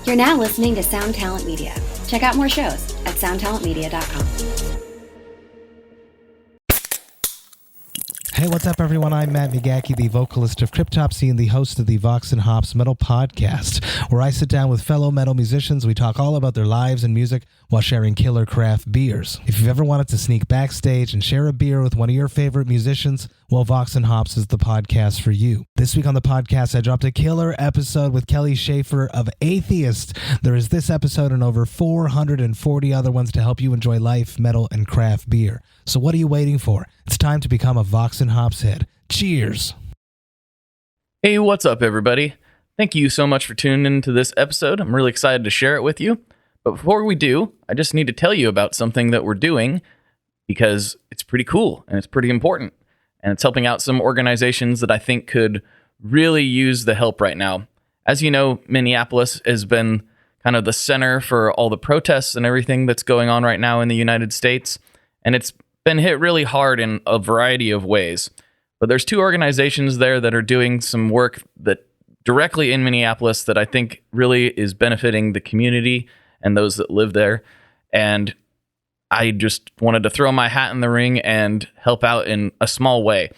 You're now listening to Sound Talent Media. Check out more shows at soundtalentmedia.com. Hey, what's up, everyone? I'm Matt McGackie, the vocalist of Cryptopsy and the host of the Vox and Hops Metal Podcast, where I sit down with fellow metal musicians. We talk all about their lives and music while sharing killer craft beers. If you've ever wanted to sneak backstage and share a beer with one of your favorite musicians, well, Vox and Hops is the podcast for you. This week on the podcast, I dropped a killer episode with Kelly Schaefer of Atheist. There is this episode and over 440 other ones to help you enjoy life, metal, and craft beer. So what are you waiting for? It's time to become a Vox and Hops head. Cheers! Hey, what's up, everybody? Thank you so much for tuning into this episode. I'm really excited to share it with you. But before we do, I just need to tell you about something that we're doing because it's pretty cool and it's pretty important. And it's helping out some organizations that I think could really use the help right now. As you know, Minneapolis has been kind of the center for all the protests and everything that's going on right now in the United States. And it's been hit really hard in a variety of ways. But there's two organizations there that are doing some work that directly in Minneapolis that I think really is benefiting the community and those that live there. And I just wanted to throw my hat in the ring and help out in a small way.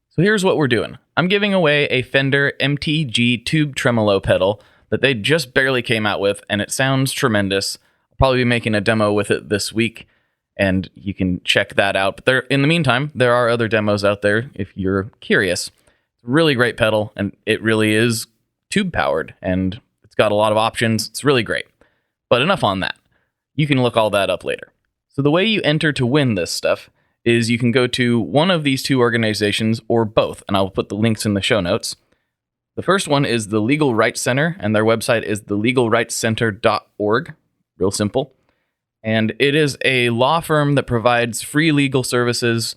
So here's what we're doing. I'm giving away a Fender MTG tube tremolo pedal that they just barely came out with, and it sounds tremendous. I'll probably be making a demo with it this week, and you can check that out. But in the meantime, there are other demos out there if you're curious. It's a really great pedal, and it really is tube powered, and it's got a lot of options. It's really great. But enough on that. You can look all that up later. So the way you enter to win this stuff is you can go to one of these two organizations or both, and I'll put the links in the show notes. The first one is the Legal Rights Center, and their website is thelegalrightscenter.org. Real simple. And it is a law firm that provides free legal services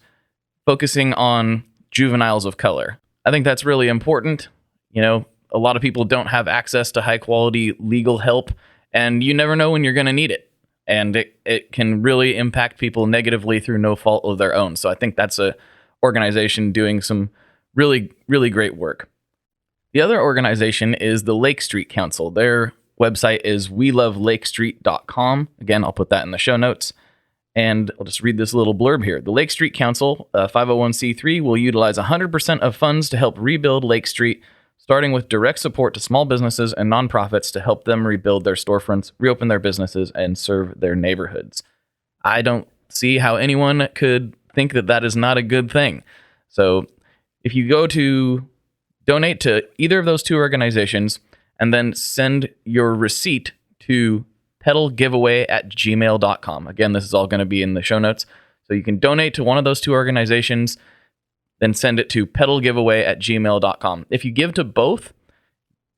focusing on juveniles of color. I think that's really important. You know, a lot of people don't have access to high quality legal help, and you never know when you're going to need it. And it can really impact people negatively through no fault of their own. So I think that's a organization doing some really, really great work. The other organization is the Lake Street Council. Their website is welovelakestreet.com. Again, I'll put that in the show notes. And I'll just read this little blurb here. The Lake Street Council, 501c3, will utilize 100% of funds to help rebuild Lake Street, starting with direct support to small businesses and nonprofits to help them rebuild their storefronts, reopen their businesses, and serve their neighborhoods. I don't see how anyone could think that that is not a good thing. So if you go to donate to either of those two organizations and then send your receipt to pedalgiveaway@gmail.com. Again, this is all going to be in the show notes. So you can donate to one of those two organizations, then send it to pedalgiveaway@gmail.com. If you give to both,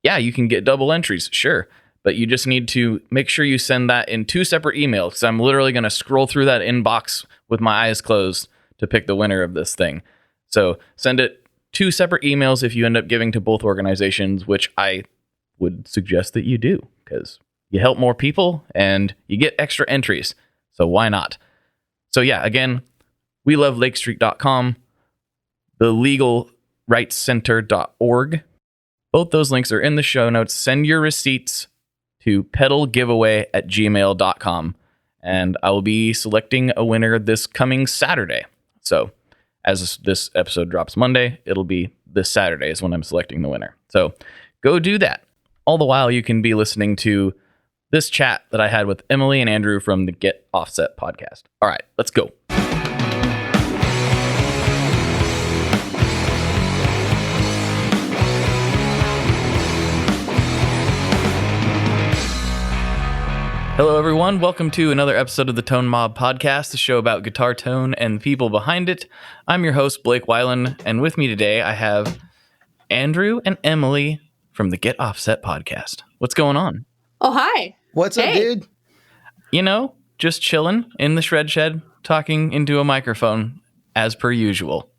yeah, you can get double entries, sure. But you just need to make sure you send that in two separate emails, because I'm literally going to scroll through that inbox with my eyes closed to pick the winner of this thing. So send it two separate emails if you end up giving to both organizations, which I would suggest that you do, because you help more people and you get extra entries. So why not? So yeah, again, welovelakestreet.com. thelegalrightscenter.org. Both those links are in the show notes. Send your receipts to pedalgiveaway@gmail.com, and I will be selecting a winner this coming Saturday. So as this episode drops Monday, it'll be this Saturday is when I'm selecting the winner. So go do that. All the while, you can be listening to this chat that I had with Emily and Andrew from the Get Offset podcast. All right, let's go. Hello, everyone. Welcome to another episode of the Tone Mob Podcast, the show about guitar tone and the people behind it. I'm your host, Blake Weiland, and with me today I have Andrew and Emily from the Get Offset Podcast. What's going on? Oh, hi. What's up, dude? You know, just chilling in the shred shed, talking into a microphone as per usual.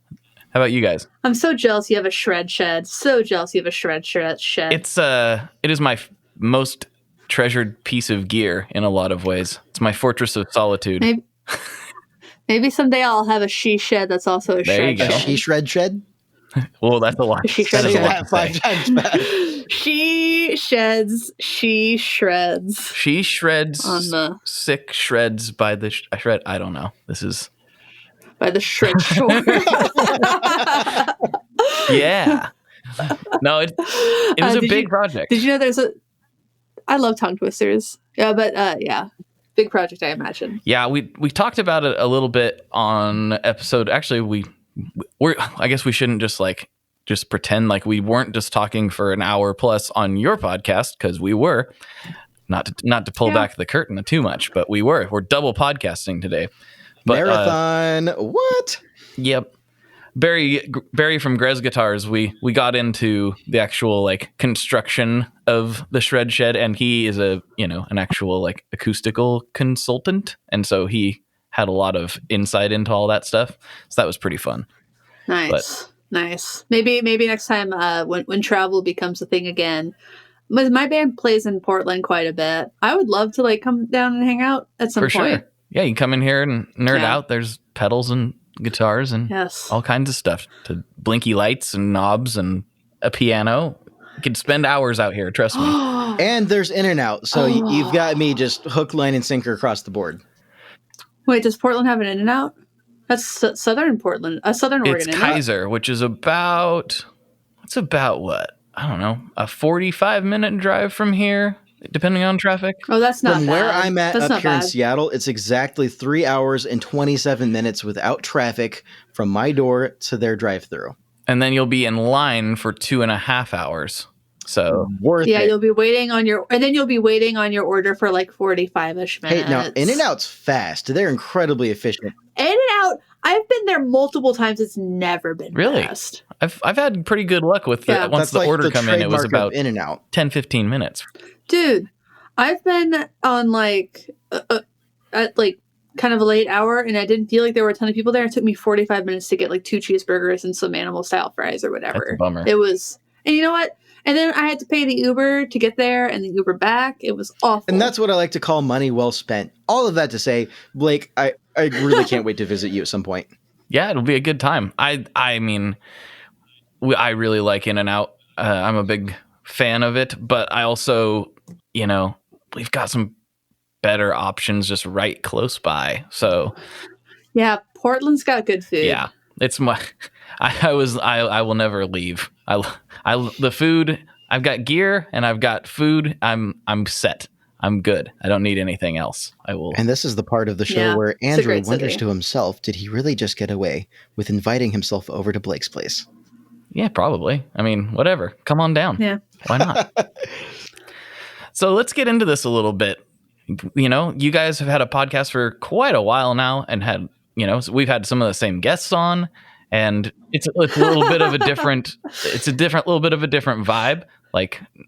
How about you guys? I'm so jealous you have a shred shed. So jealous you have a shred shed. It is my most treasured piece of gear in a lot of ways. It's my fortress of solitude. Maybe someday I'll have a she shed that's also a There you shred go. shed. She shred shed? Well, that's a lot. She That is a lot to say. 5 times back. She He sheds. She shreds. She shreds On the- sick shreds by the shred. I don't know. This is By the shred shore. yeah. No, it was a big project. Did you know I love tongue twisters. Yeah, but yeah. Big project, I imagine. Yeah, we talked about it a little bit on episode. Actually, I guess we shouldn't just pretend like we weren't just talking for an hour plus on your podcast, because we were. Not to pull back the curtain too much, but we're double podcasting today. But, Marathon. What? Yep. Barry from Grez Guitars, we got into the actual construction of the shred shed, and he is an actual acoustical consultant, and so he had a lot of insight into all that stuff. So that was pretty fun. Nice. Maybe next time when travel becomes a thing again. My band plays in Portland quite a bit. I would love to come down and hang out at some point. Sure. Yeah, you can come in here and nerd out. There's pedals and guitars and all kinds of stuff, to blinky lights and knobs and a piano. You could spend hours out here, trust me. And there's in and out, so you've got me just hook, line, and sinker across the board. Wait, does Portland have an in and out? That's southern Portland, southern Oregon. It's Kaiser, which is about what? I don't know, a 45-minute drive from here, depending on traffic. Oh, that's not From bad. where I'm at that's up here in Seattle, it's exactly 3 hours and 27 minutes without traffic from my door to their drive-through. And then you'll be in line for 2.5 hours. So worth it. you'll be waiting on your order for 45-ish minutes. Hey, now In-N-Out's fast. They're incredibly efficient. In-N-Out, I've been there multiple times. It's never been really fast. I've had pretty good luck with it. Once the order come in, it was about In-N-Out 10-15 minutes. Dude, I've been on at kind of a late hour, and I didn't feel like there were a ton of people there. It took me 45 minutes to get 2 cheeseburgers and some animal style fries or whatever. That's a bummer. It was, and you know what? And then I had to pay the Uber to get there and the Uber back. It was awful. And that's what I like to call money well spent. All of that to say, Blake, I really can't wait to visit you at some point. Yeah, it'll be a good time. I mean, I really like In-N-Out. I'm a big fan of it, but I also, we've got some better options just right close by. So yeah, Portland's got good food. Yeah, it's I will never leave. The food, I've got gear and I've got food. I'm set. I'm good. I don't need anything else. I will. And this is the part of the show where Andrew wonders to himself, did he really just get away with inviting himself over to Blake's place? Yeah, probably. I mean, whatever. Come on down. Yeah. Why not? So let's get into this a little bit. You guys have had a podcast for quite a while now and had, we've had some of the same guests on, and it's a little bit of a different, little bit of a different vibe,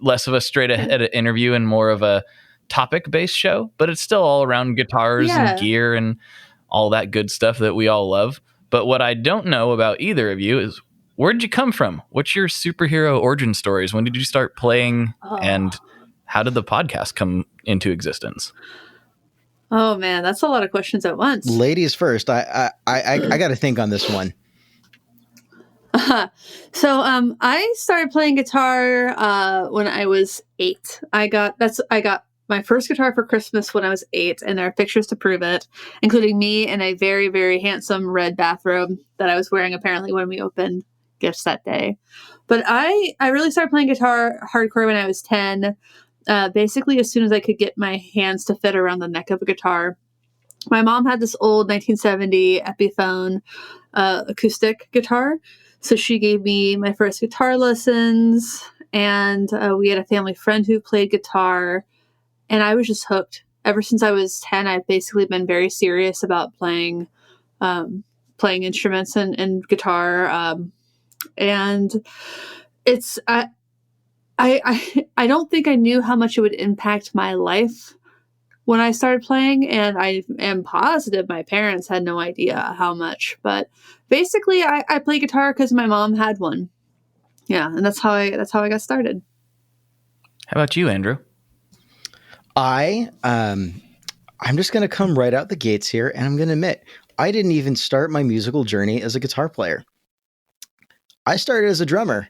less of a straight ahead interview and more of a topic based show, but it's still all around guitars and gear and all that good stuff that we all love. But what I don't know about either of you is, where did you come from? What's your superhero origin stories? When did you start playing? And how did the podcast come into existence? Oh man, that's a lot of questions at once. Ladies first. I got to think on this one. So I started playing guitar when I was 8. I got my first guitar for Christmas when I was 8, and there are pictures to prove it, including me in a very, very handsome red bathrobe that I was wearing apparently when we opened gifts that day. But I really started playing guitar hardcore when I was 10. Basically, as soon as I could get my hands to fit around the neck of a guitar. My mom had this old 1970 Epiphone acoustic guitar, so she gave me my first guitar lessons, and we had a family friend who played guitar, and I was just hooked. Ever since I was 10, I've basically been very serious about playing instruments and guitar, and it's I don't think I knew how much it would impact my life when I started playing, and I am positive my parents had no idea how much. But basically, I play guitar because my mom had one. Yeah, and that's how I got started. How about you, Andrew? I'm just going to come right out the gates here, and I'm going to admit, I didn't even start my musical journey as a guitar player. I started as a drummer.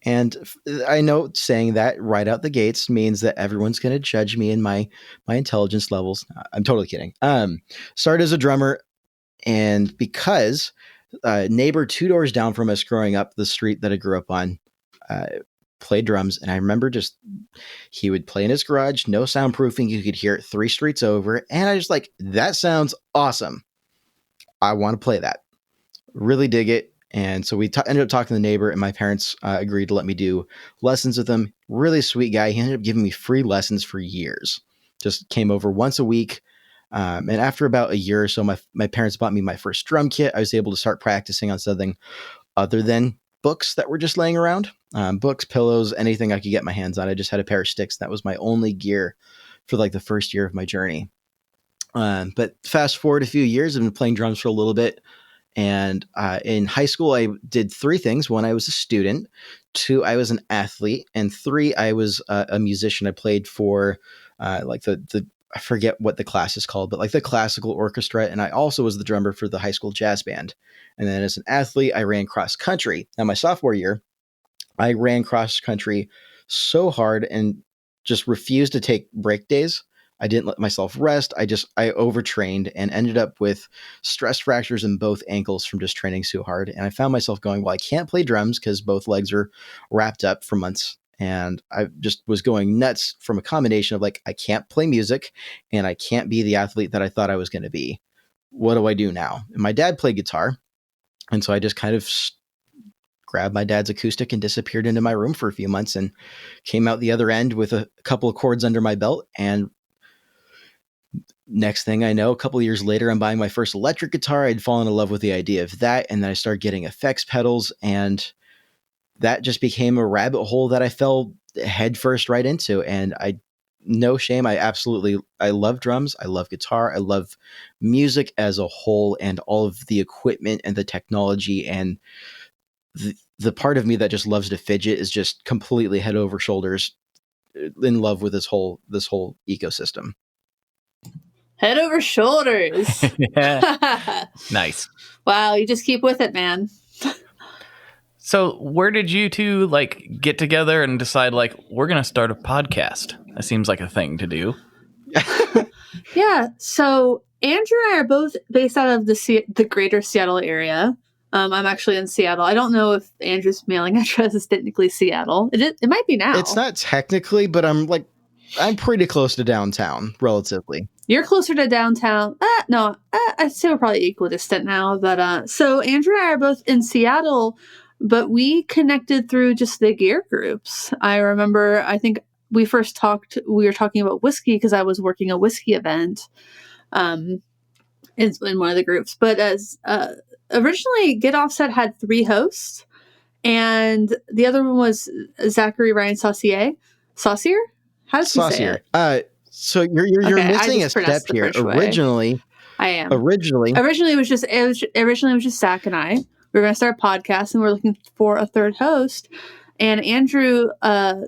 And I know saying that right out the gates means that everyone's going to judge me and my intelligence levels. I'm totally kidding. Started as a drummer, and because neighbor 2 doors down from us growing up the street that I grew up on played drums, and I remember just he would play in his garage, no soundproofing, you could hear it 3 streets over, and I just like, that sounds awesome. I want to play that. Really dig it. And so we ended up talking to the neighbor, and my parents agreed to let me do lessons with him. Really sweet guy. He ended up giving me free lessons for years. Just came over once a week. And after about a year or so, my parents bought me my first drum kit. I was able to start practicing on something other than books that were just laying around. Books, pillows, anything I could get my hands on. I just had a pair of sticks. That was my only gear for like the first year of my journey. But fast forward a few years, I've been playing drums for a little bit. And in high school, I did 3 things. 1, I was a student. 2, I was an athlete. And 3, I was a musician. I played for like the I forget what the class is called, but like the classical orchestra. And I also was the drummer for the high school jazz band. And then as an athlete, I ran cross country. Now, my sophomore year, I ran cross country so hard and just refused to take break days. I didn't let myself rest. I overtrained and ended up with stress fractures in both ankles from just training so hard. And I found myself going, well, I can't play drums because both legs are wrapped up for months. And I just was going nuts from a combination of like, I can't play music and I can't be the athlete that I thought I was going to be. What do I do now? And my dad played guitar. And so I just kind of grabbed my dad's acoustic and disappeared into my room for a few months and came out the other end with a couple of chords under my belt. And next thing I know, a couple of years later, I'm buying my first electric guitar. I'd fallen in love with the idea of that. And then I started getting effects pedals, and that just became a rabbit hole that I fell headfirst right into. And no shame. I love drums. I love guitar. I love music as a whole and all of the equipment and the technology, and the part of me that just loves to fidget is just completely head over shoulders in love with this whole ecosystem. Head over shoulders. Nice. Wow, you just keep with it, man. So where did you two like get together and decide like we're going to start a podcast? That seems like a thing to do. Yeah. So Andrew and I are both based out of the greater Seattle area. I'm actually in Seattle. I don't know if Andrew's mailing address is technically Seattle. It might be now. It's not technically, but I'm pretty close to downtown, relatively. You're closer to downtown. No, I'd say we're probably equidistant now. But so Andrew and I are both in Seattle, but we connected through just the gear groups. I remember, I think we first talked, we were talking about whiskey because I was working a whiskey event in one of the groups. But as originally, Get Offset had 3 hosts, and the other one was Zachary Ryan Saucier. Saucier? How does he say it? So you're missing a step here. Originally, I am. Originally it was just Zach and I. We were going to start a podcast, and we were looking for a 3rd host. And Andrew,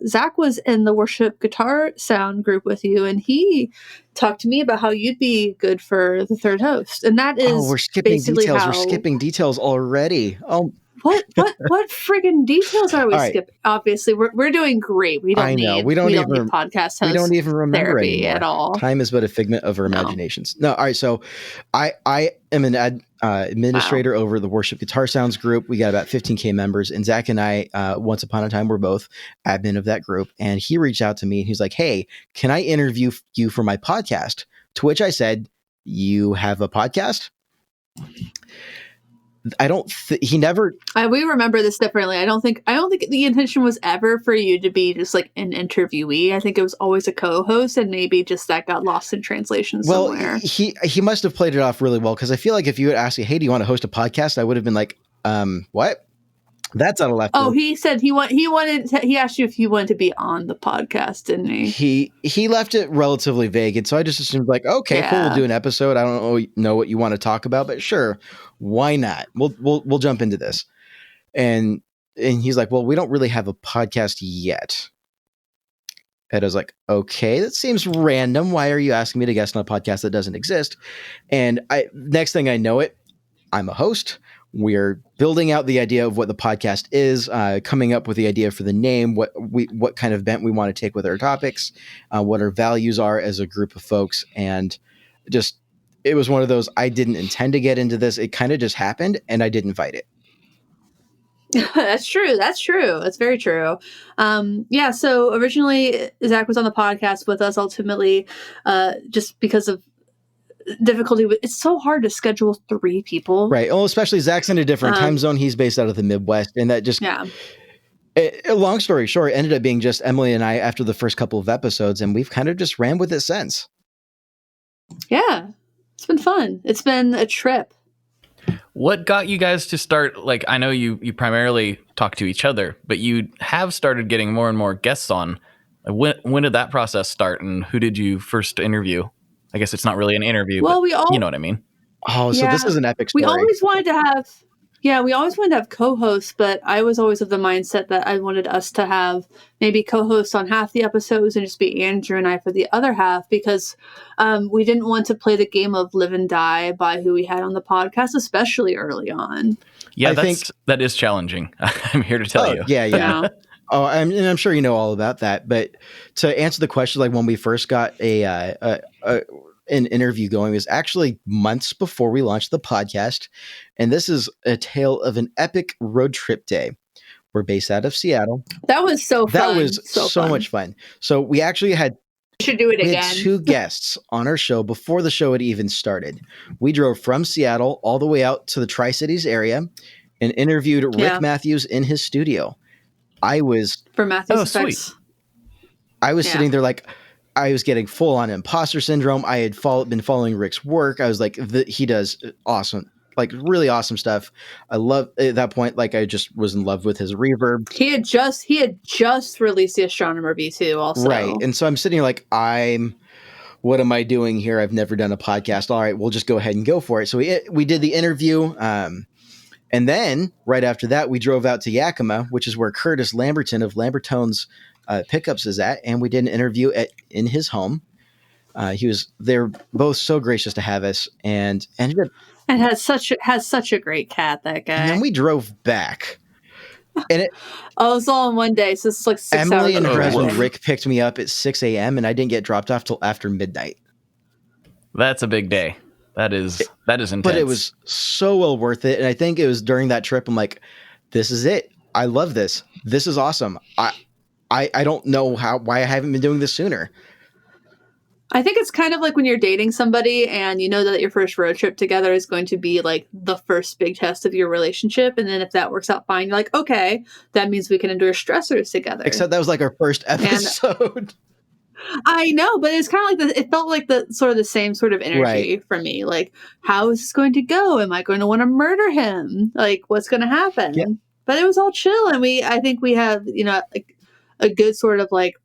Zach was in the worship guitar sound group with you, and he talked to me about how you'd be good for the 3rd host. And that is we're skipping basically details. how... We're skipping details already. Oh. What friggin' details are we skipping? Obviously, we're doing great. We don't need podcast hosts. We don't even remember therapy anymore. At all. Time is but a figment of our imaginations. No, all right. So, I am an administrator over the Worship Guitar Sounds group. We got about 15K members, and Zach and I, once upon a time, were both admin of that group. And he reached out to me, and he's like, "Hey, can I interview you for my podcast?" To which I said, "You have a podcast?" He never. We remember this differently. I don't think the intention was ever for you to be just like an interviewee. I think it was always a co-host, and maybe just that got lost in translation somewhere. Well, he must have played it off really well, because I feel like if you had asked me, "Hey, do you want to host a podcast?" I would have been like, "What?" That's out of left field. Oh, he said he asked you if you wanted to be on the podcast, didn't he? He left it relatively vague, and so I just assumed like, okay, cool, we'll do an episode. I don't know what you want to talk about, but sure, why not? We'll jump into this. And he's like, well, we don't really have a podcast yet. And I was like, okay, that seems random. Why are you asking me to guest on a podcast that doesn't exist? And next thing I know I'm a host. We're building out the idea of what the podcast is, coming up with the idea for the name, what kind of bent we want to take with our topics, what our values are as a group of folks. And just, it was one of those, I didn't intend to get into this. It kind of just happened and I didn't fight it. That's true. That's very true. Yeah. So originally Zach was on the podcast with us ultimately, just because of difficulty. It's so hard to schedule 3 people. Right. Well, especially Zach's in a different time zone. He's based out of the Midwest, and that just, long story short, ended up being just Emily and I after the first couple of episodes, and we've kind of just ran with it since. Yeah. It's been fun. It's been a trip. What got you guys to start? Like, I know you primarily talk to each other, but you have started getting more and more guests on. When did that process start, and who did you first interview? I guess it's not really an interview, but you know what I mean. Oh, so this is an epic story. We always wanted to have co-hosts, but I was always of the mindset that I wanted us to have maybe co-hosts on half the episodes and just be Andrew and I for the other half, because we didn't want to play the game of live and die by who we had on the podcast, especially early on. Yeah, that is challenging. I'm here to tell you. Yeah. Oh, I'm sure you know all about that. But to answer the question, like when we first got an interview going, was actually months before we launched the podcast. And this is a tale of an epic road trip day. We're based out of Seattle. That was so fun. That was so much fun. So we actually had should do it again. Had 2 guests on our show before the show had even started. We drove from Seattle all the way out to the Tri-Cities area and interviewed Rick Matthews in his studio. I was for Matthews Effects. Sweet. I was sitting there like I was getting full on imposter syndrome. I had been following Rick's work. I was like, he does awesome, like really awesome stuff. I love at that point. Like I just was in love with his reverb. He had just released the Astronomer V2 also. Right. And so I'm sitting here like, what am I doing here? I've never done a podcast. All right, we'll just go ahead and go for it. So we did the interview. And then right after that, we drove out to Yakima, which is where Curtis Lamberton of Lambertone's Pickups is at. And we did an interview in his home. They're both so gracious to have us and has such a great cat, that guy. And then we drove back. And it was all in one day. So it's like 6 hours. Emily and her husband Rick picked me up at 6 a.m. and I didn't get dropped off till after midnight. That's a big day. That is intense. But it was so well worth it. And I think it was during that trip, I'm like, this is it. I love this. This is awesome. I don't know why I haven't been doing this sooner. I think it's kind of like when you're dating somebody and you know that your first road trip together is going to be like the first big test of your relationship. And then if that works out fine, you're like, okay, that means we can endure stressors together. Except that was like our first episode. I know, but it's kind of like it felt like the sort of the same sort of energy for me. Like, how is this going to go? Am I going to want to murder him? Like, what's going to happen? Yeah. But it was all chill. And I think we have, like a good sort of like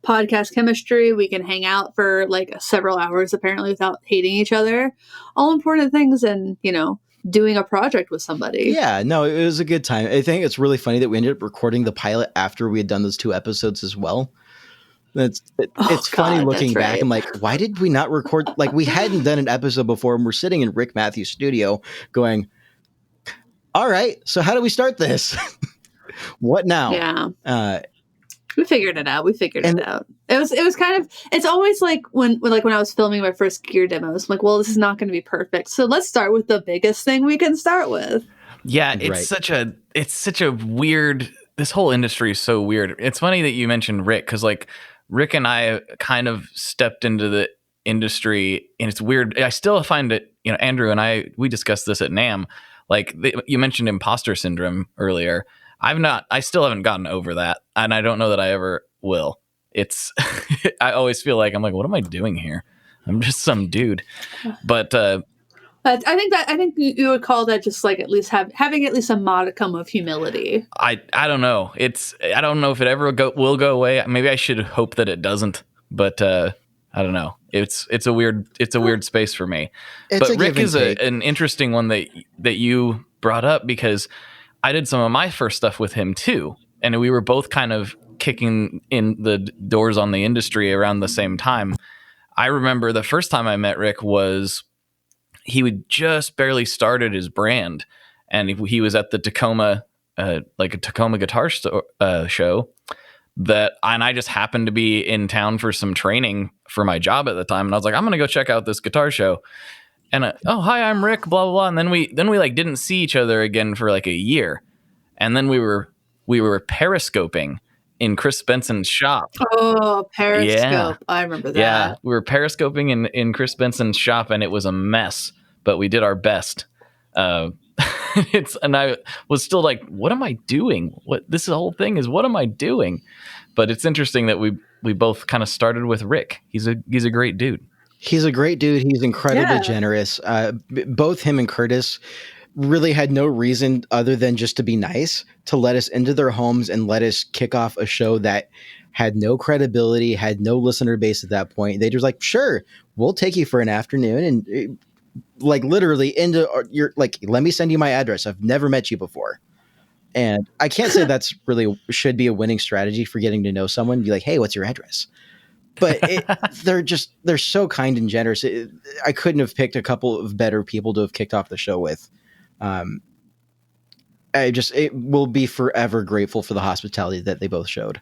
podcast chemistry. We can hang out for like several hours apparently without hating each other. All important things. And, doing a project with somebody. Yeah, no, it was a good time. I think it's really funny that we ended up recording the pilot after we had done those 2 episodes as well. It's funny looking back. Right. I'm like, why did we not record? Like, we hadn't done an episode before, and we're sitting in Rick Matthews' studio going, all right, so how do we start this? What now? Yeah. We figured it out. It was kind of, it's always like when I was filming my first gear demos, I'm like, well, this is not going to be perfect. So let's start with the biggest thing we can start with. Yeah. It's such a weird, this whole industry is so weird. It's funny that you mentioned Rick, because like Rick and I kind of stepped into the industry and it's weird. I still find it, Andrew and we discussed this at NAMM. Like you mentioned imposter syndrome earlier. I still haven't gotten over that. And I don't know that I ever will. It's, I always feel like, I'm like, what am I doing here? I'm just some dude. But I think you would call that just like at least having at least a modicum of humility. I don't know. I don't know if it ever will go away. Maybe I should hope that it doesn't. But I don't know. It's a weird space for me. But Rick is an interesting one that you brought up, because I did some of my first stuff with him too, and we were both kind of kicking in the doors on the industry around the same time. I remember the first time I met Rick was he would just barely started his brand, and he was at the Tacoma, like a Tacoma guitar show. And I just happened to be in town for some training for my job at the time, and I was like, I'm gonna go check out this guitar show. And oh, hi, I'm Rick, blah blah blah. And then we like didn't see each other again for like a year, and then we were periscoping in Chris Benson's shop. Oh, Periscope! Yeah. I remember that. Yeah, we were periscoping in Chris Benson's shop, and it was a mess, but we did our best. And I was still like, what am I doing? This whole thing is, what am I doing? But it's interesting that we both kind of started with Rick. He's a great dude. He's a great dude. He's incredibly generous. Both him and Curtis really had no reason other than just to be nice, to let us into their homes and let us kick off a show that had no credibility, had no listener base at that point. They just like, sure, we'll take you for an afternoon, and like literally into your, like, let me send you my address. I've never met you before. And I can't say that's really should be a winning strategy for getting to know someone. Be like, hey, what's your address? But they're so kind and generous. I couldn't have picked a couple of better people to have kicked off the show with. It will be forever grateful for the hospitality that they both showed.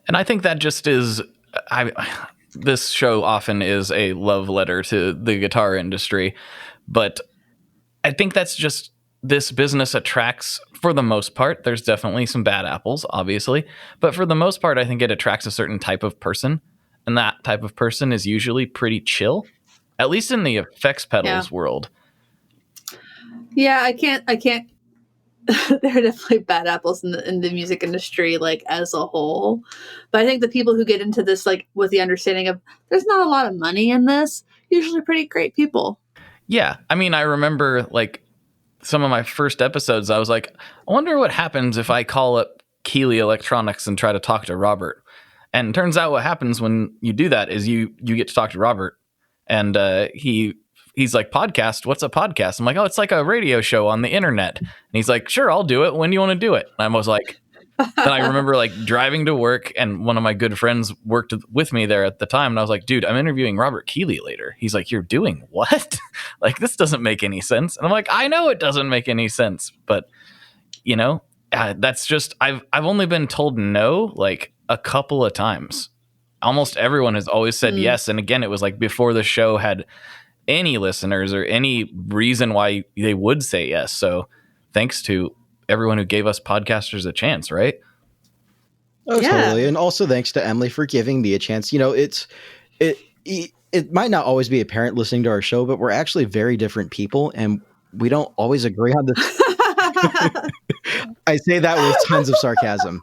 And I think that just is, this show often is a love letter to the guitar industry, but I think that's just, this business attracts, for the most part, there's definitely some bad apples, obviously, but for the most part, I think it attracts a certain type of person, and that type of person is usually pretty chill, at least in the effects pedals world. Yeah, I can't. There are definitely bad apples in the music industry, like as a whole. But I think the people who get into this, like with the understanding of there's not a lot of money in this, usually pretty great people. Yeah, I mean, I remember like some of my first episodes, I was like, I wonder what happens if I call up Keeley Electronics and try to talk to Robert. And it turns out what happens when you do that is you get to talk to Robert, and he's like, podcast? What's a podcast? I'm like, oh, it's like a radio show on the internet. And he's like, sure, I'll do it. When do you want to do it? And I was like, then I remember like driving to work, and one of my good friends worked with me there at the time. And I was like, dude, I'm interviewing Robert Keeley later. He's like, you're doing what? Like, this doesn't make any sense. And I'm like, I know it doesn't make any sense, but you know, that's just, I've only been told no like a couple of times. Almost everyone has always said yes. And again, it was like before the show had any listeners or any reason why they would say yes. So thanks to everyone who gave us podcasters a chance, right? Oh, yeah. Totally. And also thanks to Emily for giving me a chance. You know, it might not always be apparent listening to our show, but we're actually very different people, and we don't always agree on this. I say that with tons of sarcasm,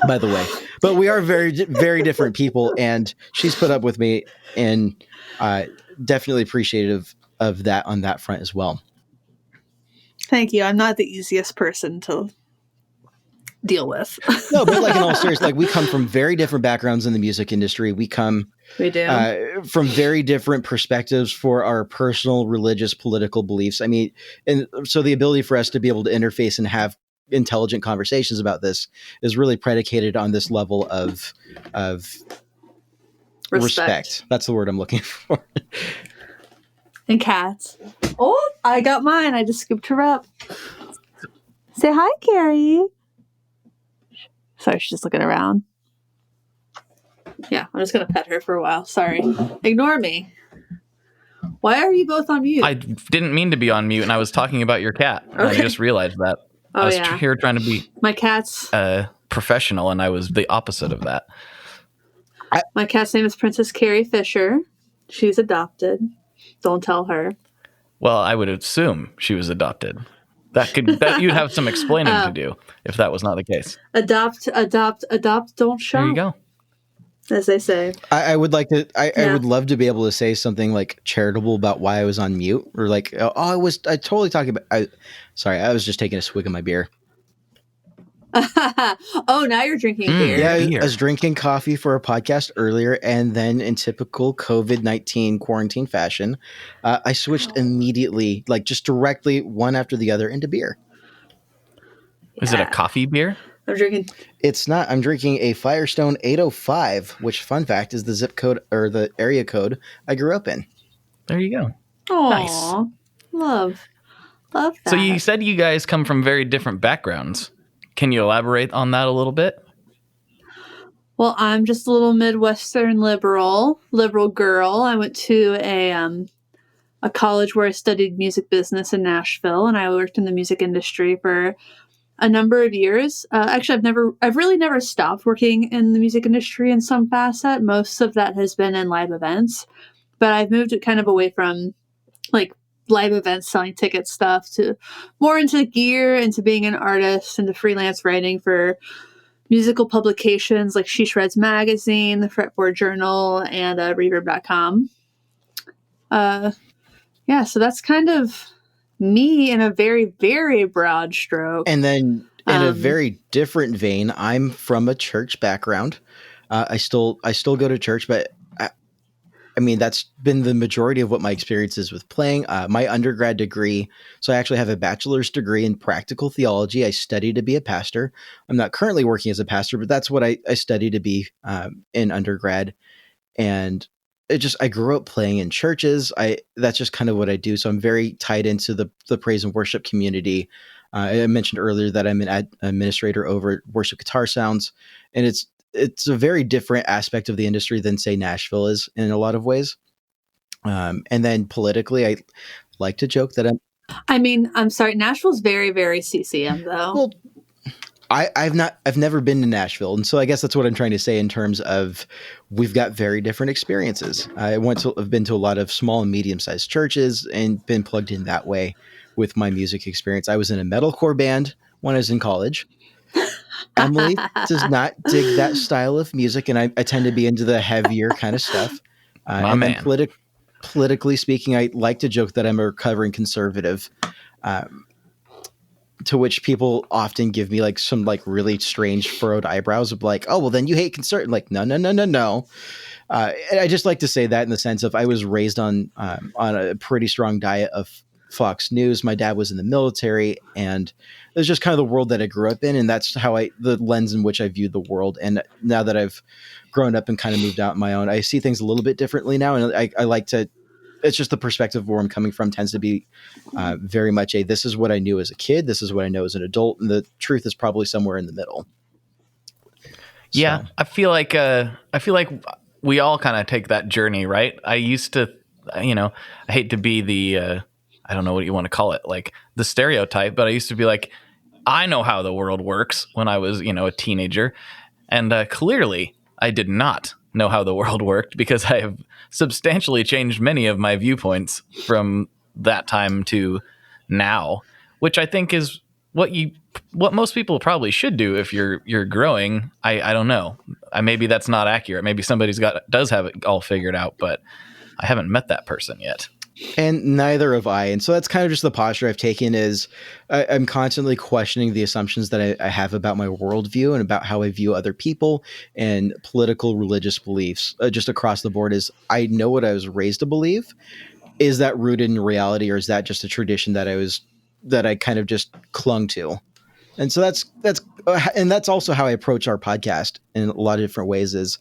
by the way, but we are very, very different people, and she's put up with me, and definitely appreciative of that on that front as well. Thank you. I'm not the easiest person to deal with. No, but like in all seriousness, like we come from very different backgrounds in the music industry. We do from very different perspectives for our personal, religious, political beliefs. I mean, and so the ability for us to be able to interface and have intelligent conversations about this is really predicated on this level of respect. That's the word I'm looking for. And cats. Oh, I got mine. I just scooped her up. Say hi, Carrie. Sorry, she's just looking around. Yeah, I'm just going to pet her for a while. Sorry. Ignore me. Why are you both on mute? I didn't mean to be on mute, and I was talking about your cat. Okay. I just realized that. Oh, I was here trying to be my cat's professional, and I was the opposite of that. My cat's name is Princess Carrie Fisher. She's adopted. Don't tell her. Well, I would assume she was adopted. That you'd have some explaining to do if that was not the case. Adopt, don't show. There you go. As they say. I would like to, I would love to be able to say something like charitable about why I was on mute, or like, I totally talking about, sorry, I was just taking a swig of my beer. Oh, now you're drinking beer. Yeah, I was drinking coffee for a podcast earlier, and then in typical COVID-19 quarantine fashion, I switched immediately, like just directly one after the other, into beer. Is it a coffee beer? I'm drinking. It's not. I'm drinking a Firestone 805, which, fun fact, is the zip code or the area code I grew up in. There you go. Aww, nice. Love. Love that. So you said you guys come from very different backgrounds. Can you elaborate on that a little bit? Well, I'm just a little Midwestern liberal girl. I went to a college where I studied music business in Nashville, and I worked in the music industry for a number of years. Actually, I've really never stopped working in the music industry in some facet. Most of that has been in live events, but I've moved it kind of away from like live events, selling ticket stuff, to more into gear, into being an artist, into freelance writing for musical publications like She Shreds Magazine, the Fretboard Journal, and Reverb.com. Yeah, so that's kind of me in a very, very broad stroke. And then in a very different vein, I'm from a church background. I still go to church, but I mean, that's been the majority of what my experience is with playing. My undergrad degree, so I actually have a bachelor's degree in practical theology. I study to be a pastor. I'm not currently working as a pastor, but that's what I study to be in undergrad. And I grew up playing in churches. That's just kind of what I do. So I'm very tied into the praise and worship community. I mentioned earlier that I'm an administrator over at Worship Guitar Sounds, and it's a very different aspect of the industry than, say, Nashville is in a lot of ways. And then politically, I like to joke that I'm sorry, Nashville's very, very CCM though. Well, I've never been to Nashville, and so I guess that's what I'm trying to say in terms of we've got very different experiences. I've been to a lot of small and medium-sized churches and been plugged in that way with my music experience. I was in a metalcore band when I was in college. Emily does not dig that style of music, and I tend to be into the heavier kind of stuff. And then politically speaking, I like to joke that I'm a recovering conservative. To which people often give me like some like really strange furrowed eyebrows of like, oh, well, then you hate conservative. Like, no. And I just like to say that in the sense of I was raised on a pretty strong diet of Fox News. My dad was in the military, and it was just kind of the world that I grew up in. And that's the lens in which I viewed the world. And now that I've grown up and kind of moved out on my own, I see things a little bit differently now. And I like to, it's just the perspective where I'm coming from tends to be very much this is what I knew as a kid. This is what I know as an adult. And the truth is probably somewhere in the middle. Yeah. So. I feel like we all kind of take that journey, right? I used to, I hate to be the, I don't know what you want to call it, like the stereotype, but I used to be like, I know how the world works when I was, a teenager. And clearly I did not know how the world worked, because I have substantially changed many of my viewpoints from that time to now, which I think is what most people probably should do if you're growing. I don't know. Maybe that's not accurate. Maybe somebody's does have it all figured out, but I haven't met that person yet. And neither have I. And so that's kind of just the posture I've taken is I'm constantly questioning the assumptions that I have about my worldview and about how I view other people and political religious beliefs just across the board. Is I know what I was raised to believe. Is that rooted in reality, or is that just a tradition that I kind of just clung to? And so that's also how I approach our podcast in a lot of different ways. Is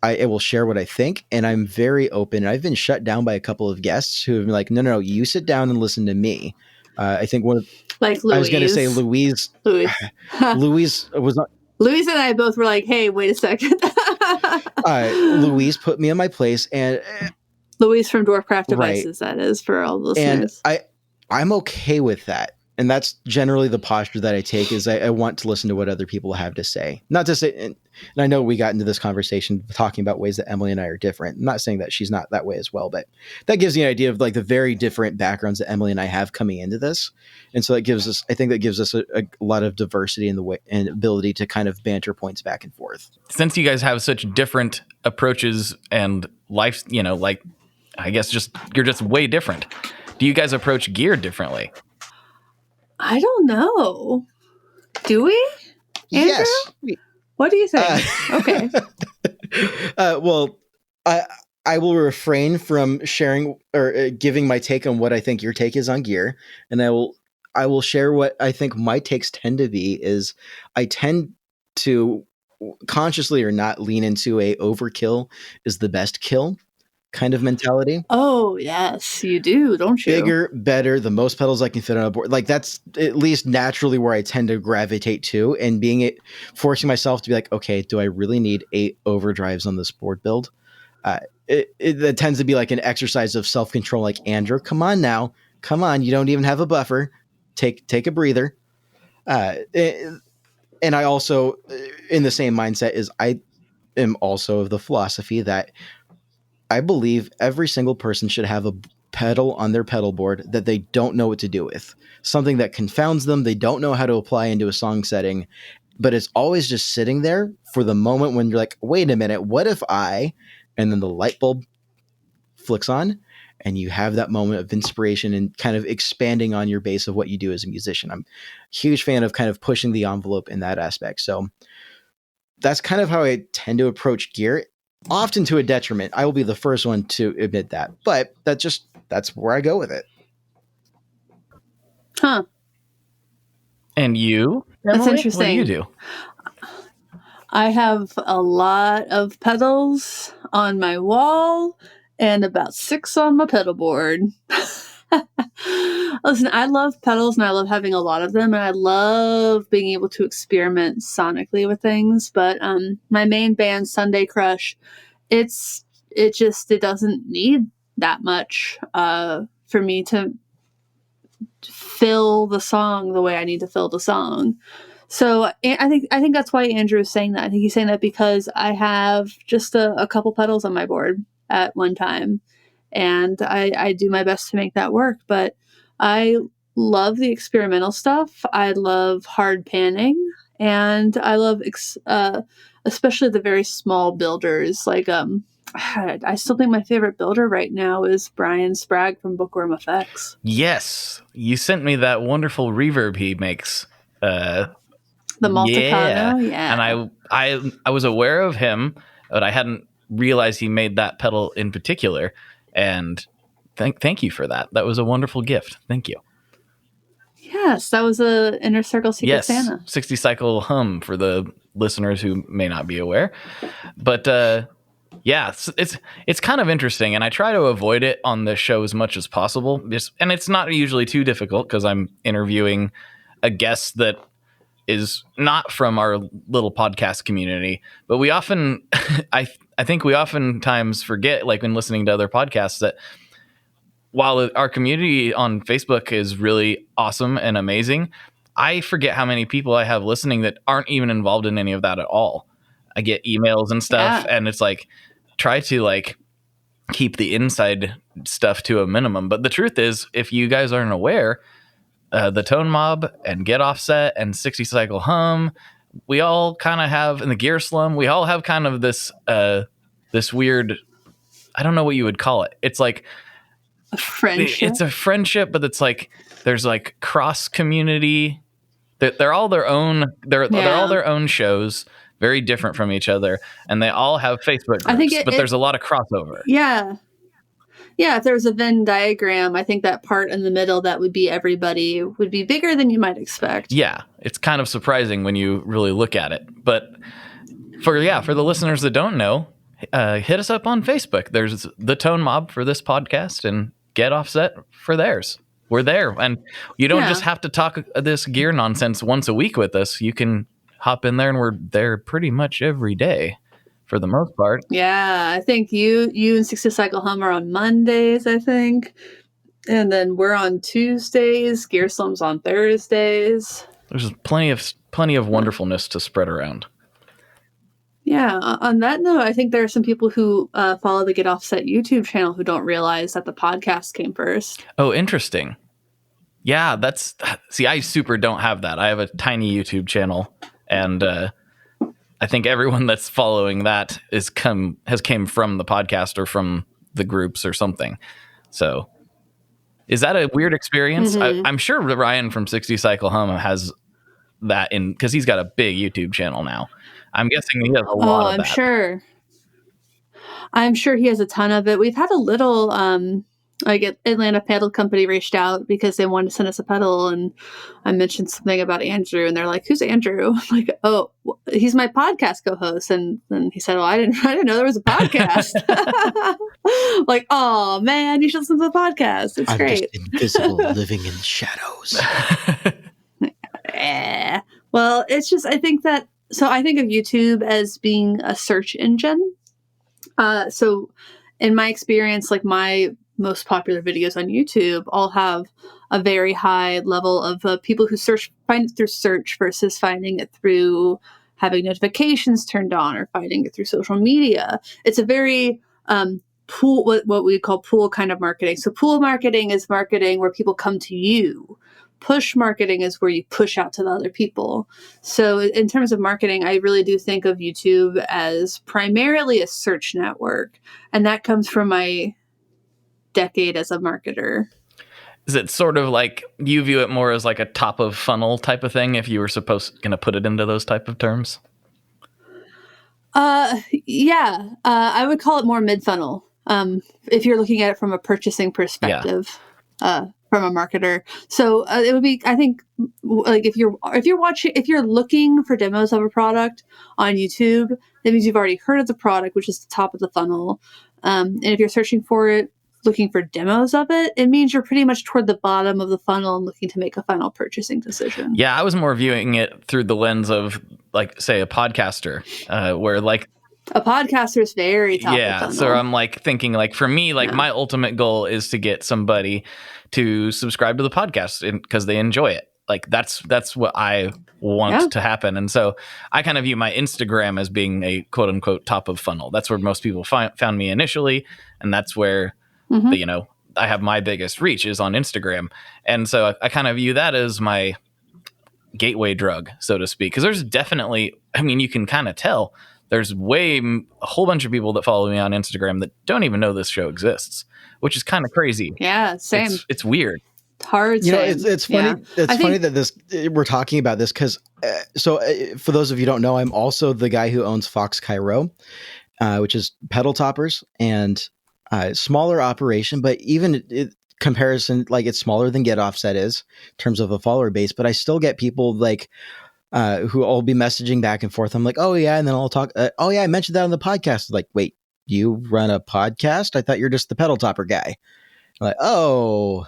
I will share what I think, and I'm very open. I've been shut down by a couple of guests who have been like, no, you sit down and listen to me. I think like Louise. I was going to say Louise was not. Louise and I both were like, hey, wait a second. Louise put me in my place, and Louise from Dwarfcraft Devices, right. That is, for all the listeners. And I'm okay with that. And that's generally the posture that I take is I want to listen to what other people have to say. Not to say, and I know we got into this conversation talking about ways that Emily and I are different. I'm not saying that she's not that way as well, but that gives you an idea of like the very different backgrounds that Emily and I have coming into this. And so I think that gives us a lot of diversity in the way and ability to kind of banter points back and forth. Since you guys have such different approaches and life, like, I guess you're just way different. Do you guys approach gear differently? I don't know. Do we? Andrew? Yes. What do you think? Okay. Well, I will refrain from sharing or giving my take on what I think your take is on gear, and I will share what I think my takes tend to be. Is I tend to consciously or not lean into a overkill is the best kill. kind of mentality. Oh, yes, you do, don't you? Bigger, better, the most pedals I can fit on a board. Like that's at least naturally where I tend to gravitate to, and forcing myself to be like, okay, do I really need 8 overdrives on this board build? It tends to be like an exercise of self-control. Like, Andrew, come on now. Come on. You don't even have a buffer. Take a breather. And I also, in the same mindset, is I am also of the philosophy that I believe every single person should have a pedal on their pedal board that they don't know what to do with. Something that confounds them. They don't know how to apply into a song setting, but it's always just sitting there for the moment when you're like, wait a minute, what if and then the light bulb flicks on and you have that moment of inspiration and kind of expanding on your base of what you do as a musician. I'm a huge fan of kind of pushing the envelope in that aspect. So that's kind of how I tend to approach gear, often to a detriment. I will be the first one to admit that, but that's where I go with it. Huh. And you? That's Emily? interesting. What do you do? I have a lot of pedals on my wall and about 6 on my pedal board. Listen, I love pedals and I love having a lot of them, and I love being able to experiment sonically with things. But my main band, Sunday Crush, it doesn't need that much for me to fill the song the way I need to fill the song. So I think that's why Andrew is saying that. I think he's saying that because I have just a couple pedals on my board at one time, and I do my best to make that work. But I love the experimental stuff. I love hard panning, and I love especially the very small builders. Like I still think my favorite builder right now is Brian Sprague from Bookworm Effects. Yes, you sent me that wonderful reverb he makes. The Multicano, yeah. And I was aware of him, but I hadn't realized he made that pedal in particular. And thank you for that. That was a wonderful gift. Thank you. Yes, that was a Inner Circle Secret Santa. 60 cycle hum for the listeners who may not be aware. But yeah, it's kind of interesting, and I try to avoid it on the show as much as possible. And it's not usually too difficult because I'm interviewing a guest that is not from our little podcast community, but we often, I think we oftentimes forget, like when listening to other podcasts, that while our community on Facebook is really awesome and amazing, I forget how many people I have listening that aren't even involved in any of that at all. I get emails and stuff, and it's like, try to like keep the inside stuff to a minimum. But the truth is, if you guys aren't aware, the Tone Mob and Get Offset and 60 Cycle Hum, we all kind of have, in the Gear Slum, we all have kind of this this weird, I don't know what you would call it. It's like a friendship. It's a friendship, but it's like there's like cross community. They're all their own. They're all their own shows, very different from each other, and they all have Facebook groups. But there's a lot of crossover. Yeah. Yeah, if there was a Venn diagram, I think that part in the middle that would be everybody would be bigger than you might expect. Yeah, it's kind of surprising when you really look at it. But for the listeners that don't know, hit us up on Facebook. There's the Tone Mob for this podcast and Get Offset for theirs. We're there. And you don't just have to talk this gear nonsense once a week with us. You can hop in there, and we're there pretty much every day. For the most part. Yeah, I think you and 60 Cycle Hum are on Mondays, I think. And then we're on Tuesdays. Gear Slum's on Thursdays. There's plenty of wonderfulness to spread around. Yeah, on that note, I think there are some people who follow the Get Offset YouTube channel who don't realize that the podcast came first. Oh, interesting. Yeah, I super don't have that. I have a tiny YouTube channel, and I think everyone that's following that has came from the podcast or from the groups or something. So is that a weird experience? Mm-hmm. I'm sure Ryan from 60 Cycle Hum has that because he's got a big YouTube channel now. I'm guessing he has a lot of that. I'm sure he has a ton of it. We've had a little, Atlanta Pedal Company reached out because they wanted to send us a pedal, and I mentioned something about Andrew, and they're like, "Who's Andrew?" I'm like, "Oh, he's my podcast co-host." And then he said, "Well, I didn't know there was a podcast." Like, oh man, you should listen to the podcast. It's I'm great. just invisible, living in shadows. Well, it's just I think of YouTube as being a search engine. So in my experience, like my most popular videos on YouTube all have a very high level of people who find it through search versus finding it through having notifications turned on or finding it through social media. It's a very pool, what we call pool kind of marketing. So pool marketing is marketing where people come to you. Push marketing is where you push out to the other people. So in terms of marketing, I really do think of YouTube as primarily a search network. And that comes from my decade as a marketer. Is it sort of like you view it more as like a top of funnel type of thing if you were going to put it into those type of terms? Yeah. I would call it more mid-funnel. If you're looking at it from a purchasing perspective. From a marketer. So it would be, I think, like if you're looking for demos of a product on YouTube, that means you've already heard of the product, which is the top of the funnel. And if you're searching for it, looking for demos of it, it means you're pretty much toward the bottom of the funnel and looking to make a final purchasing decision. Yeah, I was more viewing it through the lens of, like, say, a podcaster, where like a podcaster is very top of the funnel. So I'm like thinking, like, for me, like my ultimate goal is to get somebody to subscribe to the podcast because they enjoy it. Like that's what I want to happen. And so I kind of view my Instagram as being a quote unquote top of funnel. That's where most people found me initially. And that's where, I have my biggest reach is on Instagram. And so I kind of view that as my gateway drug, so to speak. Because there's definitely, I mean, you can kind of tell there's a whole bunch of people that follow me on Instagram that don't even know this show exists, which is kind of crazy. Yeah, same. It's weird. Hard. It's funny. Yeah. It's funny that we're talking about this because for those of you who don't know, I'm also the guy who owns Fox Cairo, which is pedal toppers and smaller operation, but even comparison, like it's smaller than Get Offset is in terms of a follower base, but I still get people like who I'll be messaging back and forth. I'm like, oh yeah, and then I'll talk. Oh yeah, I mentioned that on the podcast. Like, wait, you run a podcast? I thought you're just the pedal topper guy. I'm like, oh.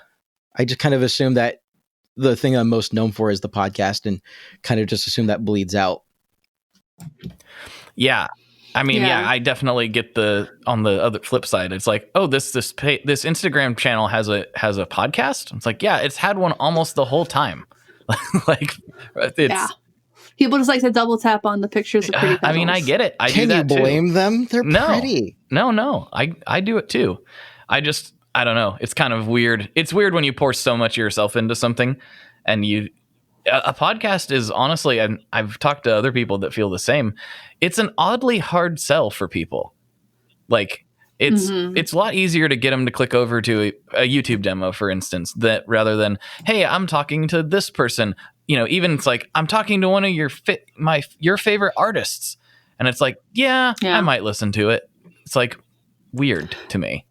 I just kind of assume that the thing I'm most known for is the podcast and kind of just assume that bleeds out. Yeah. I mean, I definitely get on the other flip side. It's like, oh, this Instagram channel has a podcast. It's like, yeah, it's had one almost the whole time. Like it's people just like to double tap on the pictures of pretty pedals. I mean, I get it. Can you blame them? They're pretty. No. I do it too. I don't know. It's kind of weird. It's weird when you pour so much of yourself into something and a podcast is honestly, and I've talked to other people that feel the same. It's an oddly hard sell for people. Like it's a lot easier to get them to click over to a YouTube demo, for instance, that rather than, hey, I'm talking to this person, even it's like, I'm talking to one of your favorite artists. And it's like, yeah, I might listen to it. It's like weird to me.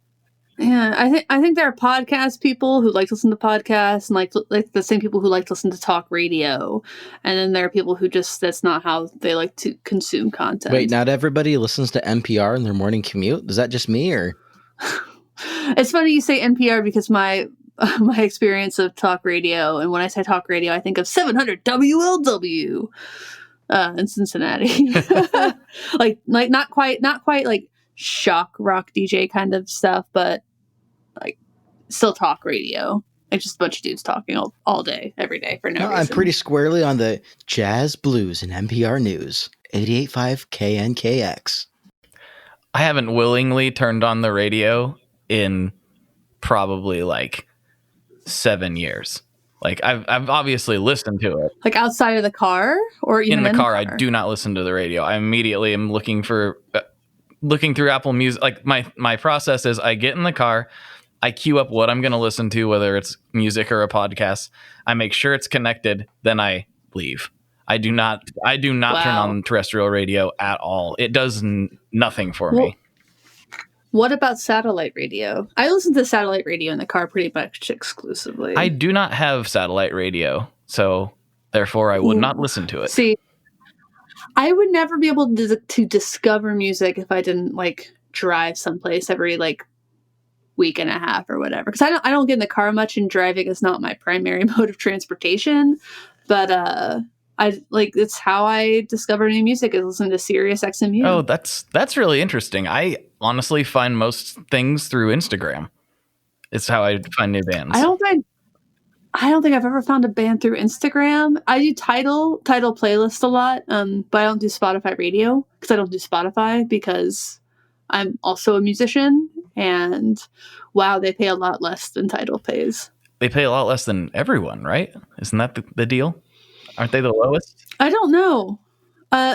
Yeah, I think there are podcast people who like to listen to podcasts and like the same people who like to listen to talk radio. And then there are people who that's not how they like to consume content. Wait, not everybody listens to NPR in their morning commute? Is that just me or? It's funny you say NPR because my experience of talk radio, and when I say talk radio, I think of 700 WLW in Cincinnati. like not quite like shock rock DJ kind of stuff, but like still talk radio. Like just a bunch of dudes talking all day, every day for no reason. I'm pretty squarely on the jazz blues and NPR news, 88.5 KNKX. I haven't willingly turned on the radio in probably like 7 years. Like I've obviously listened to it. Like outside of the car or even in the car. I do not listen to the radio. I immediately am looking through Apple Music. Like my process is I get in the car, I queue up what I'm going to listen to, whether it's music or a podcast. I make sure it's connected. Then I leave. I do not turn on terrestrial radio at all. It does nothing for me. What about satellite radio? I listen to satellite radio in the car pretty much exclusively. I do not have satellite radio, so therefore I would not listen to it. See, I would never be able to discover music if I didn't like drive someplace every like week and a half or whatever. Because I don't get in the car much, and driving is not my primary mode of transportation. But it's how I discover new music, is listen to Sirius XMU. Oh, that's really interesting. I honestly find most things through Instagram. It's how I find new bands. I don't think I've ever found a band through Instagram. I do title playlist a lot, but I don't do Spotify radio because I don't do Spotify because I'm also a musician, and wow, they pay a lot less than Tidal pays. They pay a lot less than everyone, right? Isn't that the deal? Aren't they the lowest? I don't know.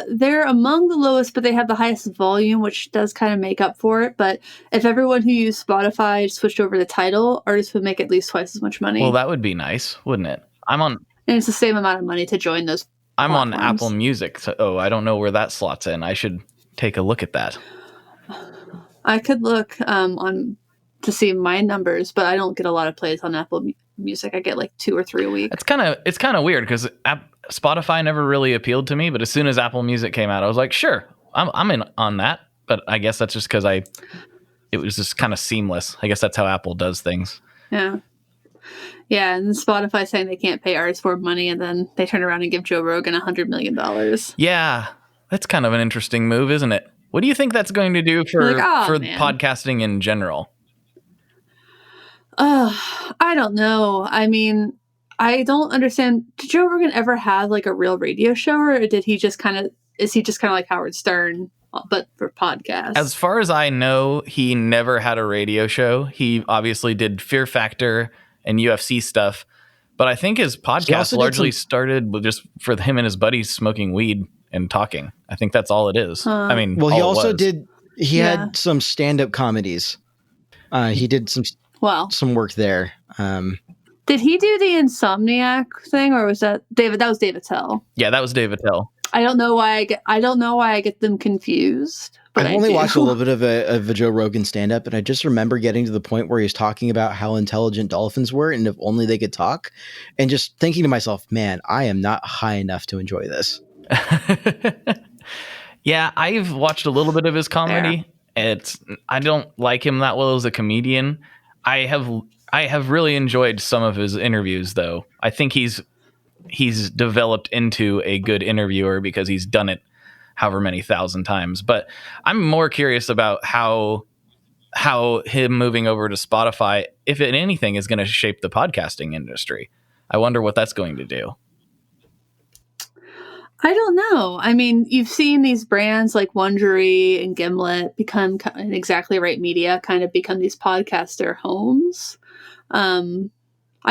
They're among the lowest, but they have the highest volume, which does kind of make up for it. But if everyone who used Spotify switched over to Tidal, artists would make at least twice as much money. Well, that would be nice, wouldn't it? And it's the same amount of money to join those I'm platforms. on Apple Music. So, I don't know where that slots in. I should take a look at that. I could look on to see my numbers, but I don't get a lot of plays on Apple Music. I get like 2 or 3 a week. It's kind of weird because Spotify never really appealed to me, but as soon as Apple Music came out, I was like, sure, I'm in on that. But I guess that's just because it was just kind of seamless. I guess that's how Apple does things. Yeah. Yeah, and Spotify saying they can't pay artists more money, and then they turn around and give Joe Rogan $100 million. Yeah, that's kind of an interesting move, isn't it? What do you think that's going to do for podcasting in general? I don't know. I mean, I don't understand. Did Joe Rogan ever have like a real radio show, or is he just kind of like Howard Stern, but for podcasts? As far as I know, he never had a radio show. He obviously did Fear Factor and UFC stuff, but I think his podcast largely started with just for him and his buddies smoking weed and talking. I think that's all it is. I mean, well, he also had some stand-up comedies. He did some work there. Did he do the Insomniac thing, or was that David? That was Dave Attell. Yeah, that was Dave Attell. I don't know why I get them confused. But I've only watched a little bit of a Joe Rogan stand-up, and I just remember getting to the point where he's talking about how intelligent dolphins were, and if only they could talk, and just thinking to myself, man, I am not high enough to enjoy this. Yeah, I've watched a little bit of his comedy. Yeah. I don't like him that well as a comedian. I have really enjoyed some of his interviews, though. I think he's developed into a good interviewer because he's done it however many thousand times. But I'm more curious about how him moving over to Spotify, if anything, is going to shape the podcasting industry. I wonder what that's going to do. I don't know. I mean, you've seen these brands like Wondery and Gimlet become Exactly Right Media kind of become these podcaster homes. I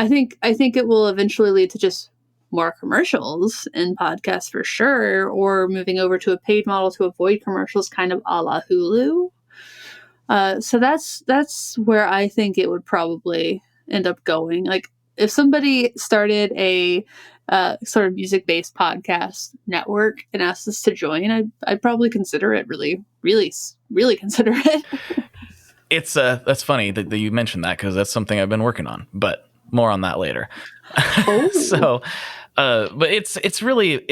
think it will eventually lead to just more commercials in podcasts for sure, or moving over to a paid model to avoid commercials, kind of a la Hulu. So that's where I think it would probably end up going. Like if somebody started a sort of music-based podcast network and asked us to join, I'd probably consider it. Really, really, really consider it. It's that's funny that you mentioned that because that's something I've been working on, but more on that later. Oh. So, but it's really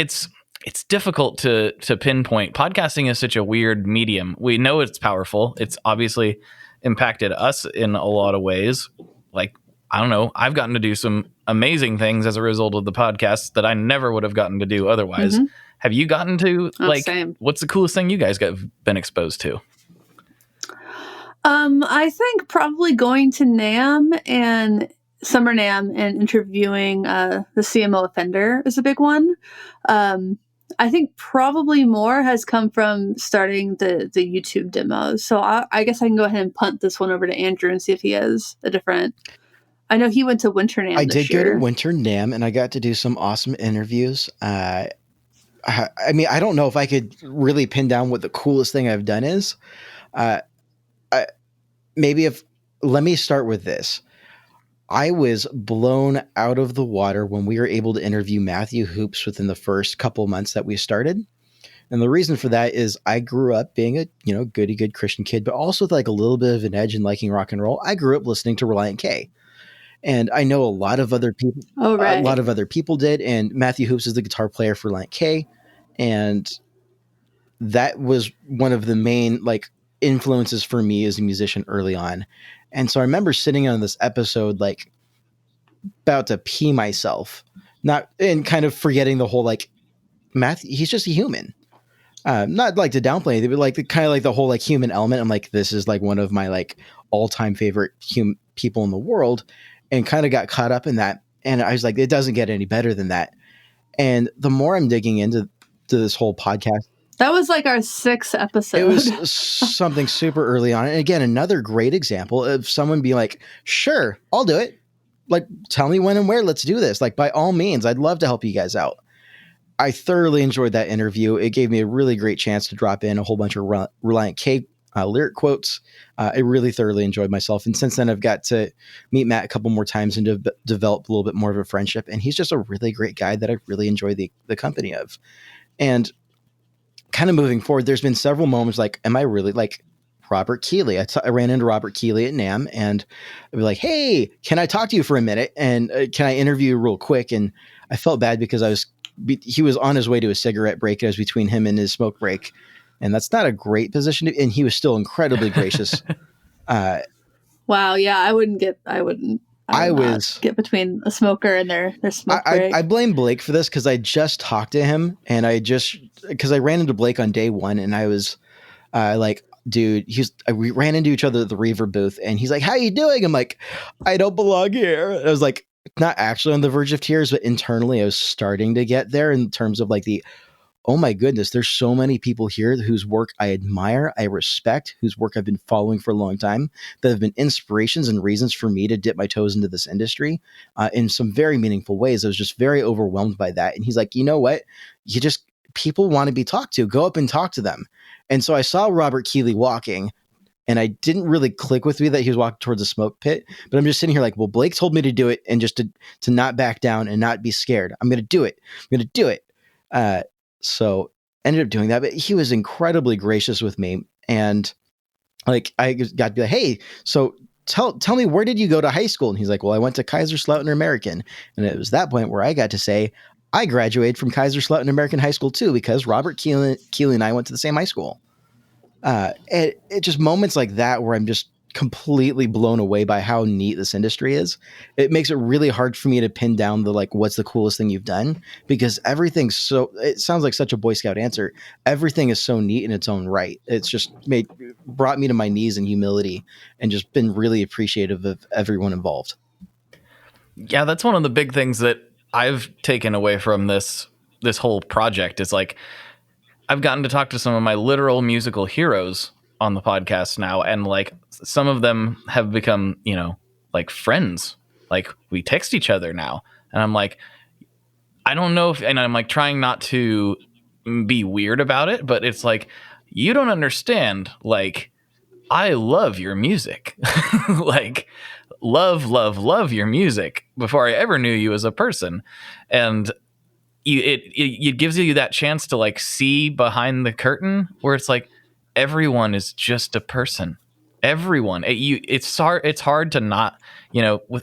difficult to pinpoint. Podcasting is such a weird medium. We know it's powerful. It's obviously impacted us in a lot of ways. Like, I don't know, I've gotten to do some amazing things as a result of the podcast that I never would have gotten to do otherwise. Mm-hmm. Have you gotten to same. What's the coolest thing you guys been exposed to? I think probably going to NAMM and Summer NAMM and interviewing the CMO offender is a big one. I think probably more has come from starting the YouTube demos. So I guess I can go ahead and punt this one over to Andrew and see if he has a different. I know he went to Winter NAMM. I did go to Winter NAMM and I got to do some awesome interviews. I mean, I don't know if I could really pin down what the coolest thing I've done is. Let me start with this. I was blown out of the water when we were able to interview Matthew Hoops within the first couple months that we started. And the reason for that is I grew up being a, goody good Christian kid, but also with like a little bit of an edge in liking rock and roll. I grew up listening to Reliant K. And I know a lot of other people, a lot of other people did. And Matthew Hoops is the guitar player for Reliant K. And that was one of the main, influences for me as a musician early on. And so I remember sitting on this episode, like about to pee myself, and kind of forgetting the whole like Matthew, he's just a human. Not like to downplay anything, but like kind of like the whole like human element. I'm like, this is like one of my like all-time favorite people in the world, and kind of got caught up in that. And I was like, it doesn't get any better than that. And the more I'm digging into this whole podcast, that was like our 6th episode. it was something super early on. And again, another great example of someone being like, sure, I'll do it. Like, tell me when and where, let's do this. Like, by all means, I'd love to help you guys out. I thoroughly enjoyed that interview. It gave me a really great chance to drop in a whole bunch of Reliant K lyric quotes. I really thoroughly enjoyed myself. And since then, I've got to meet Matt a couple more times and develop a little bit more of a friendship. And he's just a really great guy that I really enjoy the company of. And kind of moving forward, there's been several moments like, am I really like Robert Keeley? I ran into Robert Keeley at NAMM, and I'd be like, hey, can I talk to you for a minute? And can I interview you real quick? And I felt bad because he was on his way to a cigarette break. It was between him and his smoke break. And that's not a great position and he was still incredibly gracious. Wow. Yeah. I would not get between a smoker and their smoke break. I blame Blake for this because I just talked to him, and because I ran into Blake on day one, and I was like, dude, we ran into each other at the Reverb booth, and he's like, how you doing? I'm like, I don't belong here. I was like, not actually on the verge of tears, but internally I was starting to get there in terms of like oh my goodness, there's so many people here whose work I admire, I respect, whose work I've been following for a long time, that have been inspirations and reasons for me to dip my toes into this industry in some very meaningful ways. I was just very overwhelmed by that. And he's like, you know what? People want to be talked to. Go up and talk to them. And so I saw Robert Keeley walking, and I didn't really click with me that he was walking towards the smoke pit, but I'm just sitting here like, well, Blake told me to do it, and just to not back down and not be scared. I'm going to do it. I'm going to do it. So ended up doing that, but he was incredibly gracious with me. And like, I got to be like, hey, so tell me, where did you go to high school? And he's like, well, I went to Kaiserslautern American. And it was that point where I got to say, I graduated from Kaiserslautern American High School too, because Robert Keeley and I went to the same high school. It just moments like that where I'm just completely blown away by how neat this industry is. It makes it really hard for me to pin down what's the coolest thing you've done, because everything's it sounds like such a Boy Scout answer. Everything is so neat in its own right. It's just brought me to my knees in humility and just been really appreciative of everyone involved. Yeah, that's one of the big things that I've taken away from this whole project. Is like, I've gotten to talk to some of my literal musical heroes on the podcast now, and like some of them have become, like friends. Like, we text each other now, and I'm like, I don't know and I'm like trying not to be weird about it, but it's like, you don't understand. Like, I love your music. Like, love your music before I ever knew you as a person. And it gives you that chance to like see behind the curtain, where it's like, everyone is just a person. Everyone. It's hard to not,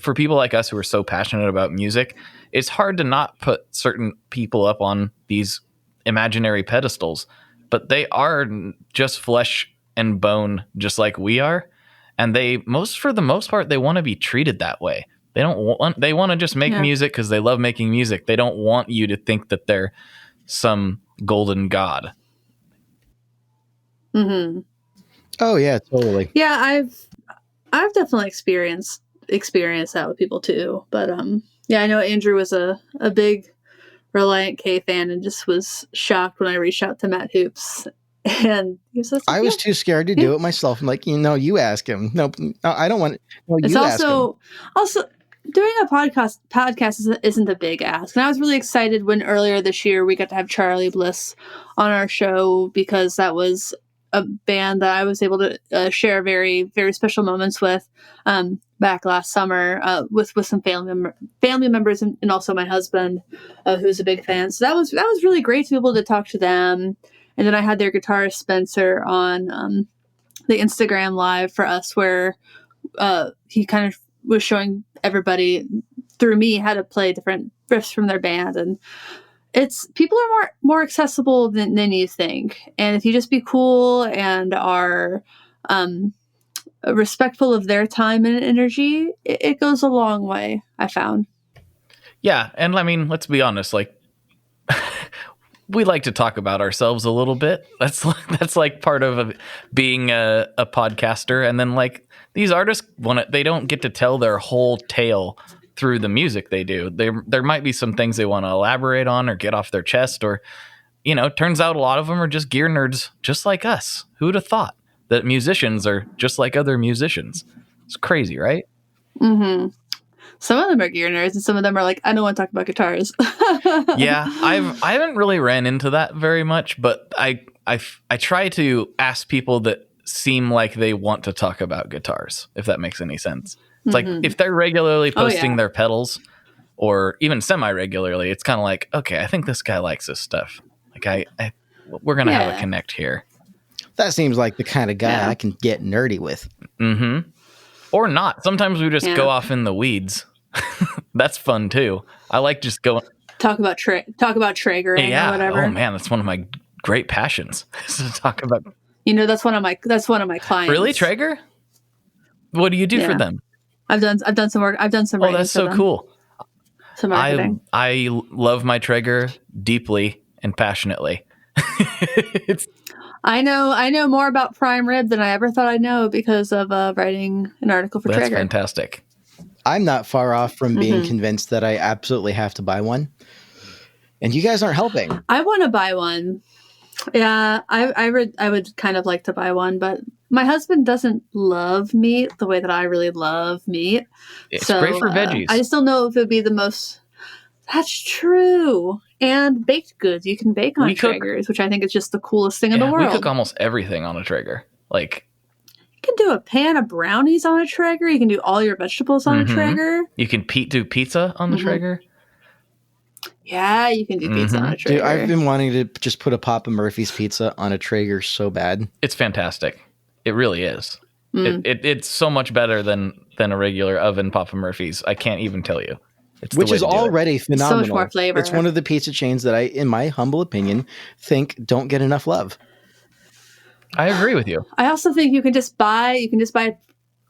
for people like us who are so passionate about music, it's hard to not put certain people up on these imaginary pedestals, but they are just flesh and bone, just like we are. And for the most part, they want to be treated that way. They want to just make music because they love making music. They don't want you to think that they're some golden god. Mm-hmm. Oh yeah, totally. Yeah, I've definitely experienced that with people too. But yeah, I know Andrew was a big Reliant K fan and just was shocked when I reached out to Matt Hoops. And he was like, I was too scared to do it myself. I'm like, you ask him. No, I don't want it. No, it's you ask him. Also doing a podcast isn't a big ask. And I was really excited when earlier this year we got to have Charlie Bliss on our show, because that was a band that I was able to share very, very special moments with back last summer with some family members and also my husband, who's a big fan. So that was really great to be able to talk to them. And then I had their guitarist Spencer on the Instagram live for us, where he kind of was showing everybody through me how to play different riffs from their band. And people are more accessible than you think. And if you just be cool and are respectful of their time and energy, it goes a long way, I found. Yeah, and I mean, let's be honest, like we like to talk about ourselves a little bit. That's like part of being a podcaster. And then like these artists they don't get to tell their whole tale through the music they do. There might be some things they want to elaborate on or get off their chest, or turns out a lot of them are just gear nerds just like us. Who'd have thought that musicians are just like other musicians? It's crazy, right? Mm-hmm. Some of them are gear nerds, and some of them are like, I don't want to talk about guitars. Yeah, I haven't really ran into that very much, but I try to ask people that seem like they want to talk about guitars, if that makes any sense. It's like if they're regularly posting their pedals, or even semi-regularly, it's kind of like, okay, I think this guy likes this stuff. Like we're gonna have a connect here. That seems like the kind of guy I can get nerdy with. Mm-hmm. Or not. Sometimes we just go off in the weeds. That's fun too. I like just going talk about Traegering or whatever. Oh man, that's one of my great passions. To talk about. That's one of my clients. Really, Traeger? What do you do for them? I've done some work. I've done some. Oh, that's so cool. Some marketing. I love my Traeger deeply and passionately. I know more about prime rib than I ever thought I'd know because of writing an article for Traeger. That's fantastic. I'm not far off from being convinced that I absolutely have to buy one. And you guys aren't helping. I want to buy one. Yeah, I would kind of like to buy one, but my husband doesn't love meat the way that I really love meat. It's great for veggies. I just don't know if it would be the most... That's true. And baked goods. You can bake on Traegers, which I think is just the coolest thing in the world. We cook almost everything on a Traeger. Like, you can do a pan of brownies on a Traeger. You can do all your vegetables on a Traeger. You can do pizza on the Traeger. Yeah, you can do pizza on a Traeger. Dude, I've been wanting to just put a Papa Murphy's pizza on a Traeger so bad. It's fantastic. It really is. It's so much better than a regular oven Papa Murphy's. I can't even tell you. Which is already phenomenal. So much more flavor. It's one of the pizza chains that I, in my humble opinion, think don't get enough love. I agree with you. I also think you can just buy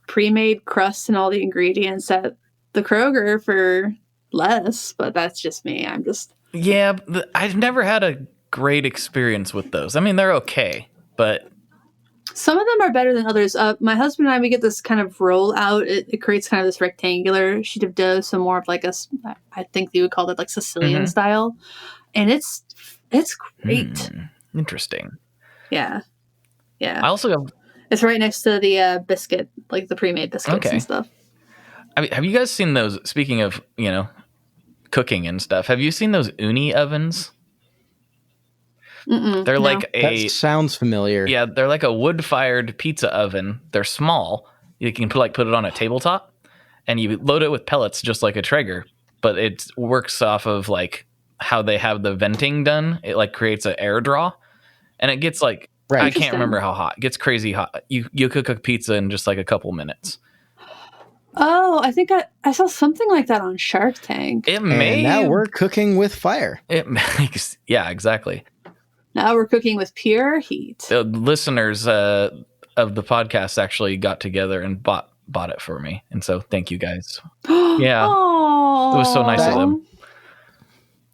pre-made crust and all the ingredients at the Kroger for less, but that's just me. I've never had a great experience with those. I mean, they're okay, but some of them are better than others. My husband and I, we get this kind of roll out. It creates kind of this rectangular sheet of dough, so more of like I think you would call it like Sicilian style, and it's great. Interesting. Yeah. I also have. It's right next to the biscuit, like the pre-made biscuits and stuff. I mean, have you guys seen those? Speaking of cooking and stuff, have you seen those uni ovens? They're like that sounds familiar. Yeah, they're like a wood-fired pizza oven. They're small. You can put it on a tabletop, and you load it with pellets just like a Traeger. But it works off of like how they have the venting done. It like creates an air draw, and it gets like I can't remember how hot. It gets crazy hot. You cook a pizza in just like a couple minutes. Oh, I think I saw something like that on Shark Tank. It may. And now we're cooking with fire. It makes exactly. Now we're cooking with pure heat. The listeners of the podcast actually got together and bought it for me, and so thank you guys. Yeah, Aww. It was so nice of them.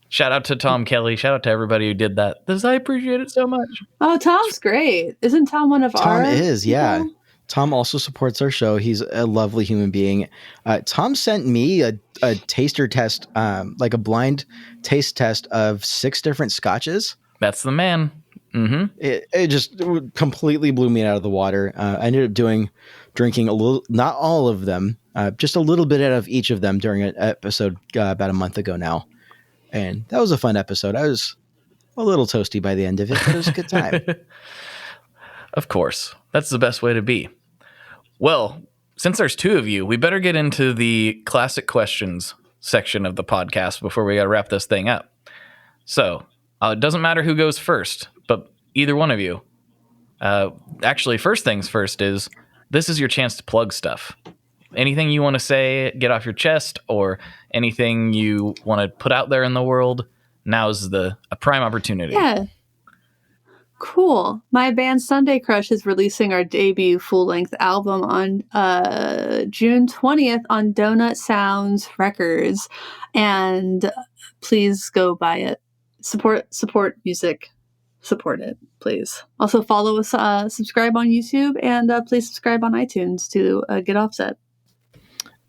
Shout out to Tom Kelly. Shout out to everybody who did that. I appreciate it so much. Oh, Tom's great. Isn't Tom one of our? Tom is, yeah. people? Tom also supports our show. He's a lovely human being. Tom sent me a taster test, like a blind taste test of 6 different scotches. That's the man. Mm-hmm. It just completely blew me out of the water. I ended up drinking a little, not all of them, just a little bit out of each of them during an episode about a month ago now. And that was a fun episode. I was a little toasty by the end of it, but it was a good time. Of course. That's the best way to be. Well, since there's 2 of you, we better get into the classic questions section of the podcast before we got to wrap this thing up. So, it doesn't matter who goes first, but either one of you. Actually, first things first is this is your chance to plug stuff. Anything you want to say, get off your chest, or anything you want to put out there in the world, now's a prime opportunity. Yeah. Cool. My band Sunday Crush is releasing our debut full-length album on June 20th on Donut Sounds Records, and please go buy it. Support music. Support it, please. Also follow us, subscribe on YouTube, and please subscribe on iTunes to get Offset.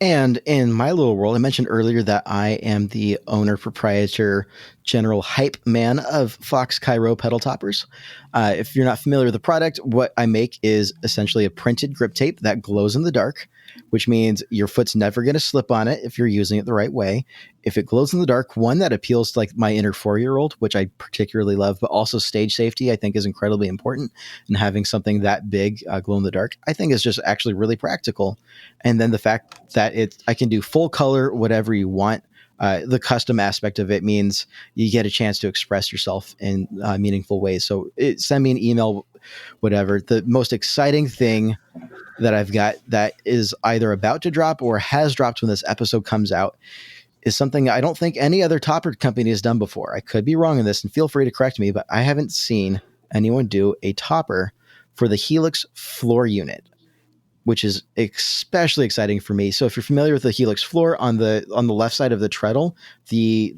And in my little world, I mentioned earlier that I am the owner, proprietor, general hype man of Fox Cairo pedal toppers. If you're not familiar with the product, what I make is essentially a printed grip tape that glows in the dark, which means your foot's never going to slip on it if you're using it the right way. If it glows in the dark, one, that appeals to like my inner 4-year-old, which I particularly love, but also stage safety, I think is incredibly important. And having something that big glow in the dark, I think is just actually really practical. And then the fact that I can do full color, whatever you want. The custom aspect of it means you get a chance to express yourself in meaningful ways. So send me an email, whatever. The most exciting thing that I've got that is either about to drop or has dropped when this episode comes out is something I don't think any other topper company has done before. I could be wrong in this, and feel free to correct me, but I haven't seen anyone do a topper for the Helix floor unit, which is especially exciting for me. So if you're familiar with the Helix floor, on the left side of the treadle, the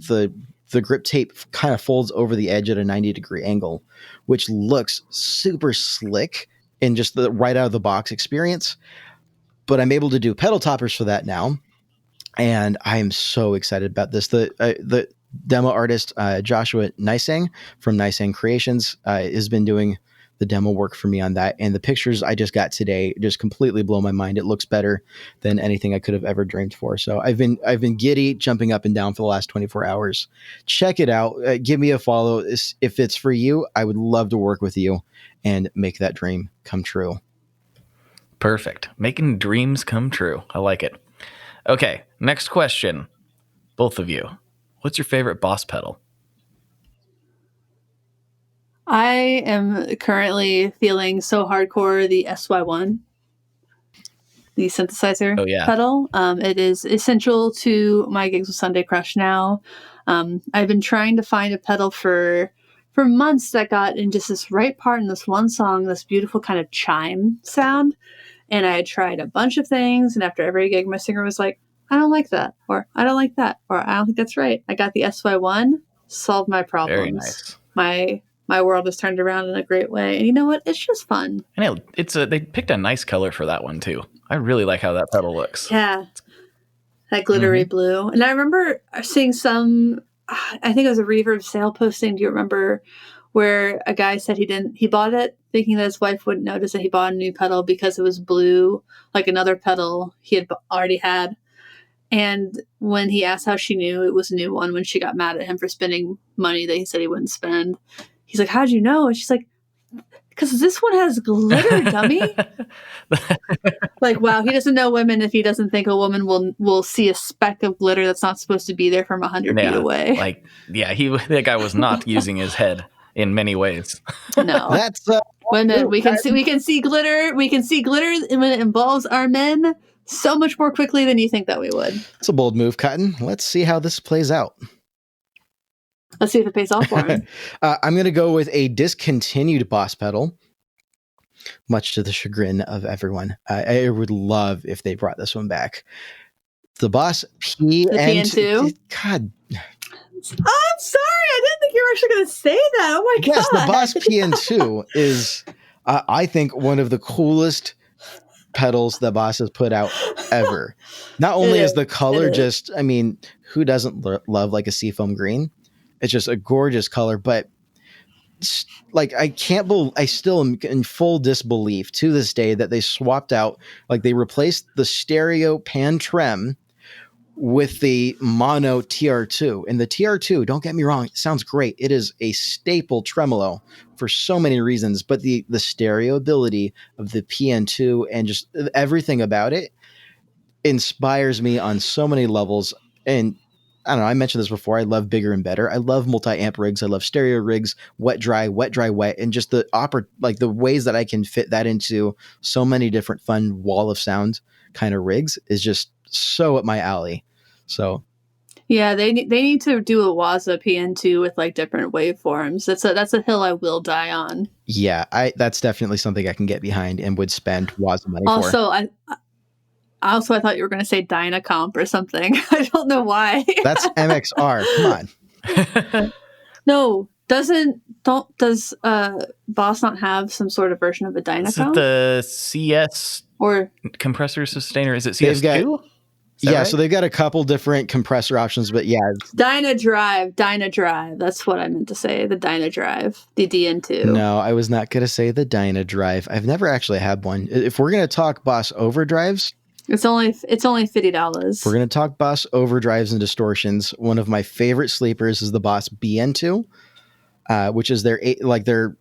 grip tape kind of folds over the edge at a 90-degree angle, which looks super slick in just the right out of the box experience. But I'm able to do pedal toppers for that now, and I am so excited about this. The demo artist Joshua Nisang from Nisang Creations has been doing the demo work for me on that, and the pictures I just got today just completely blow my mind. It looks better than anything I could have ever dreamed for. So I've been giddy, jumping up and down for the last 24 hours. Check it out. Give me a follow. If it's for you, I would love to work with you and make that dream come true. Perfect. Making dreams come true. I like it. Okay, next question. Both of you. What's your favorite Boss pedal? I am currently feeling so hardcore the SY1, the synthesizer pedal. It is essential to my gigs with Sunday Crush now. I've been trying to find a pedal for months that got in just this right part in this one song, this beautiful kind of chime sound. And I had tried a bunch of things, and after every gig, my singer was like, I don't like that, or I don't like that, or I don't think that's right. I got the SY1, solved my problems. Very nice. My world has turned around in a great way. And you know what? It's just fun. And they picked a nice color for that one, too. I really like how that pedal looks. Yeah. That glittery blue. And I remember seeing I think it was a Reverb sale posting. Do you remember where a guy said he bought it thinking that his wife wouldn't notice that he bought a new pedal because it was blue, like another pedal he had already had. And when he asked how she knew it was a new one, when she got mad at him for spending money that he said he wouldn't spend, he's like, how'd you know? And she's like, because this one has glitter, dummy. Like, wow, he doesn't know women if he doesn't think a woman will see a speck of glitter that's not supposed to be there from 100 feet away. Like, yeah, that guy was not using his head in many ways. No, that's women. We can see glitter. We can see glitter when it involves our men so much more quickly than you think that we would. It's a bold move, Cotton. Let's see how this plays out. Let's see if it pays off for him. I'm going to go with a discontinued Boss pedal, much to the chagrin of everyone. I would love if they brought this one back. The Boss PN2. God. I'm sorry. I didn't think you were actually going to say that. Oh my God. Yes, the Boss PN2 is, I think, one of the coolest pedals the Boss has put out ever. Not only is the color just, I mean, who doesn't love like a seafoam green? It's just a gorgeous color, but like I still am in full disbelief to this day that they swapped out, like they replaced the stereo pan trem with the mono TR2. And the TR2, don't get me wrong, it sounds great. It is a staple tremolo for so many reasons, but the stereo ability of the PN2 and just everything about it inspires me on so many levels. And I don't know, I mentioned this before. I love bigger and better. I love multi-amp rigs. I love stereo rigs, wet, dry, wet, and just the ways that I can fit that into so many different fun wall of sound kind of rigs is just so up my alley. So Yeah, they need to do a Waza PN2 with like different waveforms. That's a hill I will die on. Yeah, that's definitely something I can get behind and would spend Waza money for. Also, I thought you were going to say Dynacomp or something. I don't know why. That's MXR. Come on. No, does Boss not have some sort of version of a Is it Dynacomp? the CS Or compressor sustainer? Is it They've got- CS2? Yeah, right? so they've got a couple different compressor options, but yeah. Dynadrive. That's what I meant to say. The Dynadrive, the DN2. No, I was not going to say the Dynadrive. I've never actually had one. If we're going to talk Boss overdrives, It's only $50. we're going to talk Boss overdrives and distortions. One of my favorite sleepers is the Boss BN2, which is their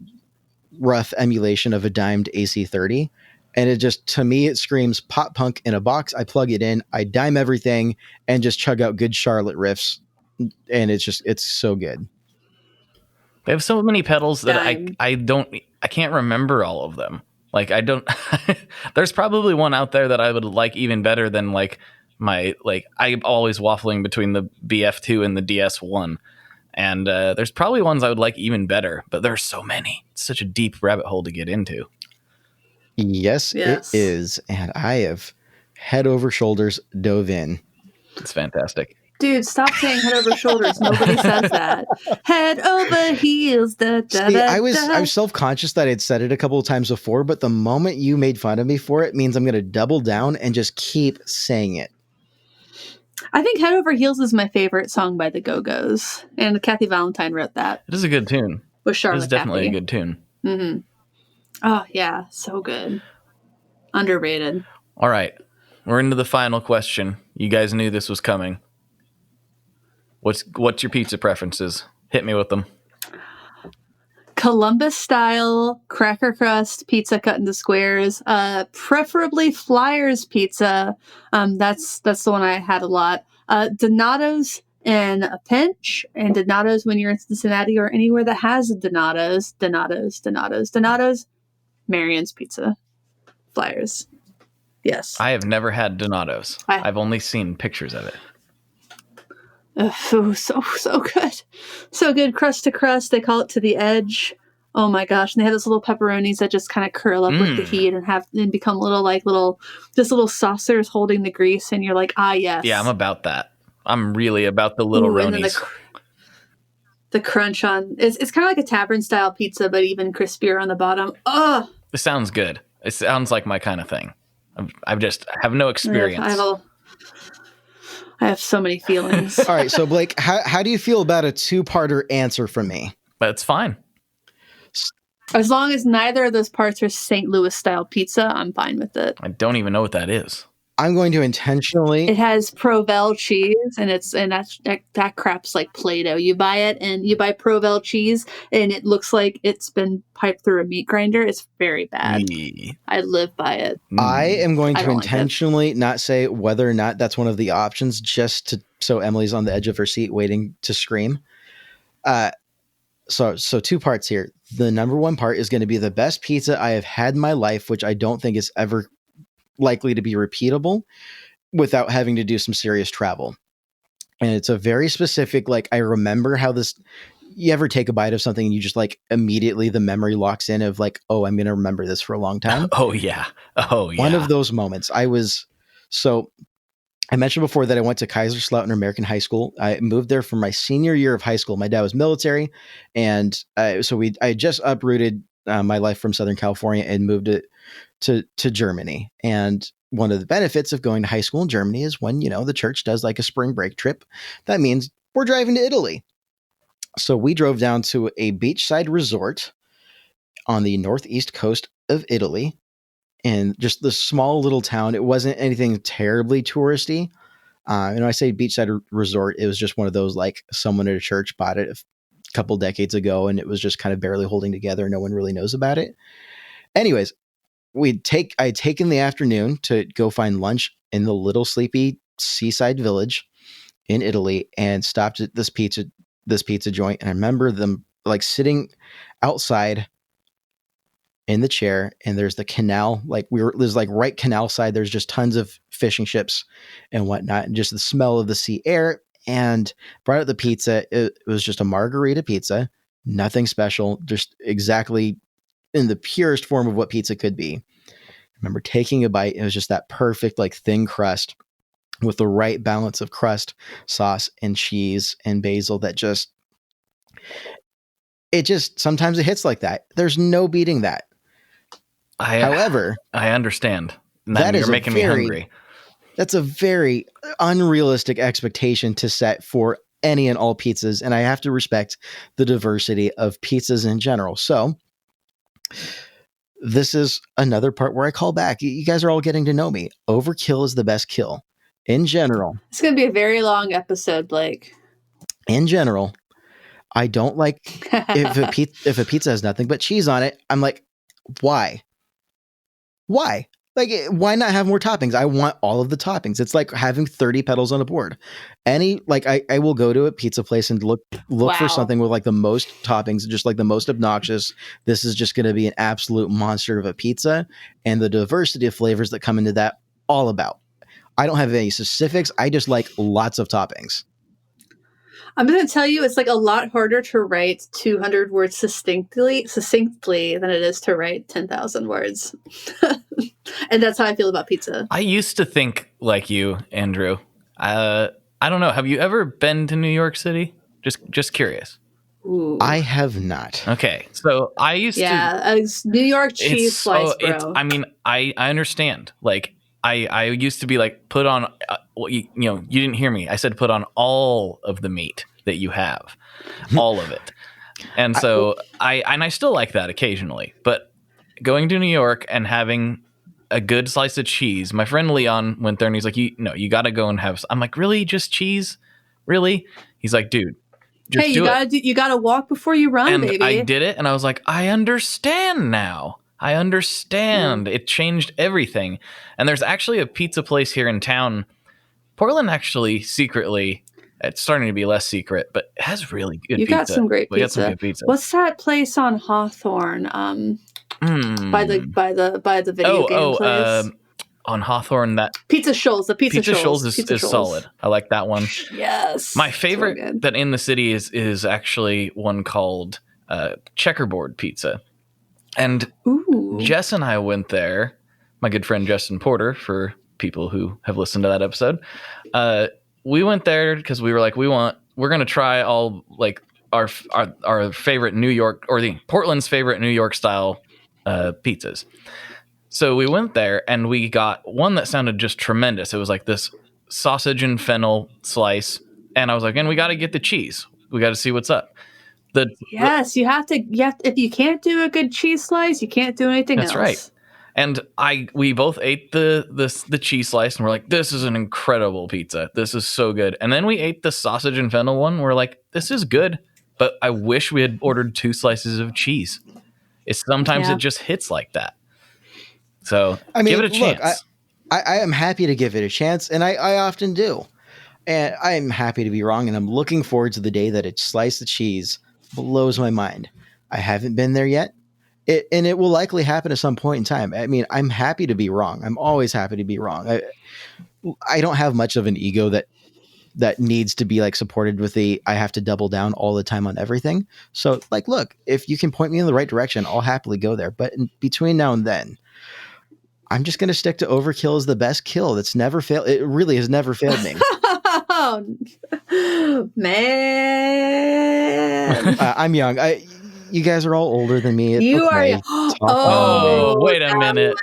rough emulation of a dimed AC30. And it just, to me, it screams pop punk in a box. I plug it in, I dime everything, and just chug out good Charlotte riffs. And it's so good. They have so many pedals that Dime. I can't remember all of them. Like I don't. There's probably one out there that I would like even better than like my I'm always waffling between the BF2 and the DS1, and there's probably ones I would like even better. But there's so many. It's such a deep rabbit hole to get into. Yes, Yes. it is. And I have head over shoulders dove in. It's fantastic. Dude, stop saying head over shoulders. Nobody says that. Head over heels. Da, da, See, da, I was da. self-conscious that I'd said it a couple of times before, but the moment you made fun of me for it means I'm going to double down and just keep saying it. I think Head Over Heels is my favorite song by the Go-Go's. And Kathy Valentine wrote that It is a good tune. with Charlotte It's definitely Kathy. a good tune. Mm-hmm. Oh, yeah. So good. Underrated. All right, we're into the final question. You guys knew this was coming. What's your pizza preferences? Hit me with them. Columbus style cracker crust pizza cut into squares, preferably Flyers pizza. That's the one I had a lot. Donato's in a pinch, and Donato's when you're in Cincinnati or anywhere that has a Donato's. Marion's Pizza. Flyers. Yes. I have never had Donato's. I've only seen pictures of it. So good. So good. Crust to crust. They call it to the edge. Oh my gosh. And they have those little pepperonis that just kind of curl up with the heat and become little saucers holding the grease. And you're like, ah, yes. Yeah, I'm about that. I'm really about the little Ooh, and then Ronies. the crunch on it's kind of like a tavern style pizza, but even crispier on the bottom. Oh, It sounds good. It sounds like my kind of thing. I have no experience. I have so many feelings. All right, so Blake, how do you feel about a two-parter answer from me? But it's fine. As long as neither of those parts are St. Louis style pizza, I'm fine with it. I don't even know what that is. I'm going to intentionally. It has Provel cheese, and that crap's like Play-Doh. You buy it, and you buy Provel cheese, and it looks like it's been piped through a meat grinder. It's very bad. I live by it. I am going I to don't like it. intentionally not say whether or not that's one of the options, so Emily's on the edge of her seat waiting to scream. So two parts here. The number one part is going to be the best pizza I have had in my life, which I don't think is ever likely to be repeatable without having to do some serious travel. And it's a very specific, I remember how you ever take a bite of something and you just immediately the memory locks in of oh, I'm going to remember this for a long time. Oh yeah. One of those moments. I mentioned before that I went to Kaiserslautern American High School. I moved there for my senior year of high school. My dad was military. And I just uprooted my life from Southern California and moved it to Germany. And one of the benefits of going to high school in Germany is when, the church does a spring break trip, that means we're driving to Italy. So we drove down to a beachside resort on the northeast coast of Italy in just the small little town. It wasn't anything terribly touristy. And when I say beachside resort, it was just one of those, someone at a church bought it a couple decades ago and it was just kind of barely holding together. No one really knows about it. Anyways, I'd taken the afternoon to go find lunch in the little sleepy seaside village in Italy and stopped at this pizza joint. And I remember them sitting outside in the chair, and there's the canal, there's right canal side. There's just tons of fishing ships and whatnot. And just the smell of the sea air and brought out the pizza. It was just a margarita pizza, nothing special, just exactly in the purest form of what pizza could be. I remember taking a bite. It was just that perfect, like thin crust with the right balance of crust, sauce, and cheese and basil that just sometimes it hits like that. There's no beating that. However, I understand. That You're making me hungry. That's a very unrealistic expectation to set for any and all pizzas, and I have to respect the diversity of pizzas in general. So this is another part where I call back. You guys are all getting to know me. Overkill is the best kill. In general. It's going to be a very long episode, Blake. In general, I don't like if a pizza has nothing but cheese on it. I'm like, why? Why? Like, why not have more toppings? I want all of the toppings. It's like having 30 pedals on a board. I will go to a pizza place and look for something with like the most toppings, just like the most obnoxious. This is just going to be an absolute monster of a pizza, and the diversity of flavors that come into that, all about. I don't have any specifics. I just like lots of toppings. I'm going to tell you, it's like a lot harder to write 200 words succinctly than it is to write 10,000 words. And that's how I feel about pizza. I used to think like you, Andrew. I don't know. Have you ever been to New York City? Just curious. Ooh. I have not. Okay. So I used to. New York cheese slice, bro. I understand. Like, I used to be like, put on, you didn't hear me. I said put on all of the meat that you have, all of it. And so I still like that occasionally. But going to New York and having a good slice of cheese, my friend Leon went there and he's like, you got to go and have. I'm like, really, just cheese? Really? He's like, dude. Just you gotta walk before you run, and baby. I did it, and I was like, I understand now. I understand. It changed everything. And there's actually a pizza place here in town. Portland actually secretly, it's starting to be less secret, but it has really good pizza. You got some great pizza. We got some good pizza. What's that place on Hawthorne? By the video game place. On Hawthorne, that Pizza Shoals. The Pizza Shoals is is solid. I like that one. Yes. My favorite that in the city is actually one called Checkerboard Pizza. And Jess and I went there, my good friend Justin Porter, for people who have listened to that episode. We went there because we were like, we're going to try all like our favorite New York, or the Portland's favorite New York style pizzas. So we went there and we got one that sounded just tremendous. It was like this sausage and fennel slice. And I was like, and we got to get the cheese. We got to see what's up. You have to. If you can't do a good cheese slice, you can't do anything else. That's right. And we both ate the cheese slice, and we're like, this is an incredible pizza. This is so good. And then we ate the sausage and fennel one. We're like, this is good, but I wish we had ordered 2 slices of cheese. It just hits like that. So give it a chance. Look, I am happy to give it a chance, and I often do. And I'm happy to be wrong, and I'm looking forward to the day that a slice of cheese blows my mind. I haven't been there yet. It will likely happen at some point in time. I mean, I'm happy to be wrong. I'm always happy to be wrong. I don't have much of an ego that needs to be like supported with I have to double down all the time on everything. So like, look, if you can point me in the right direction, I'll happily go there. But in between now and then, I'm just going to stick to overkill as the best kill. That's never failed. It really has never failed me. Oh, man. I'm young. You guys are all older than me. You are. Wait a minute.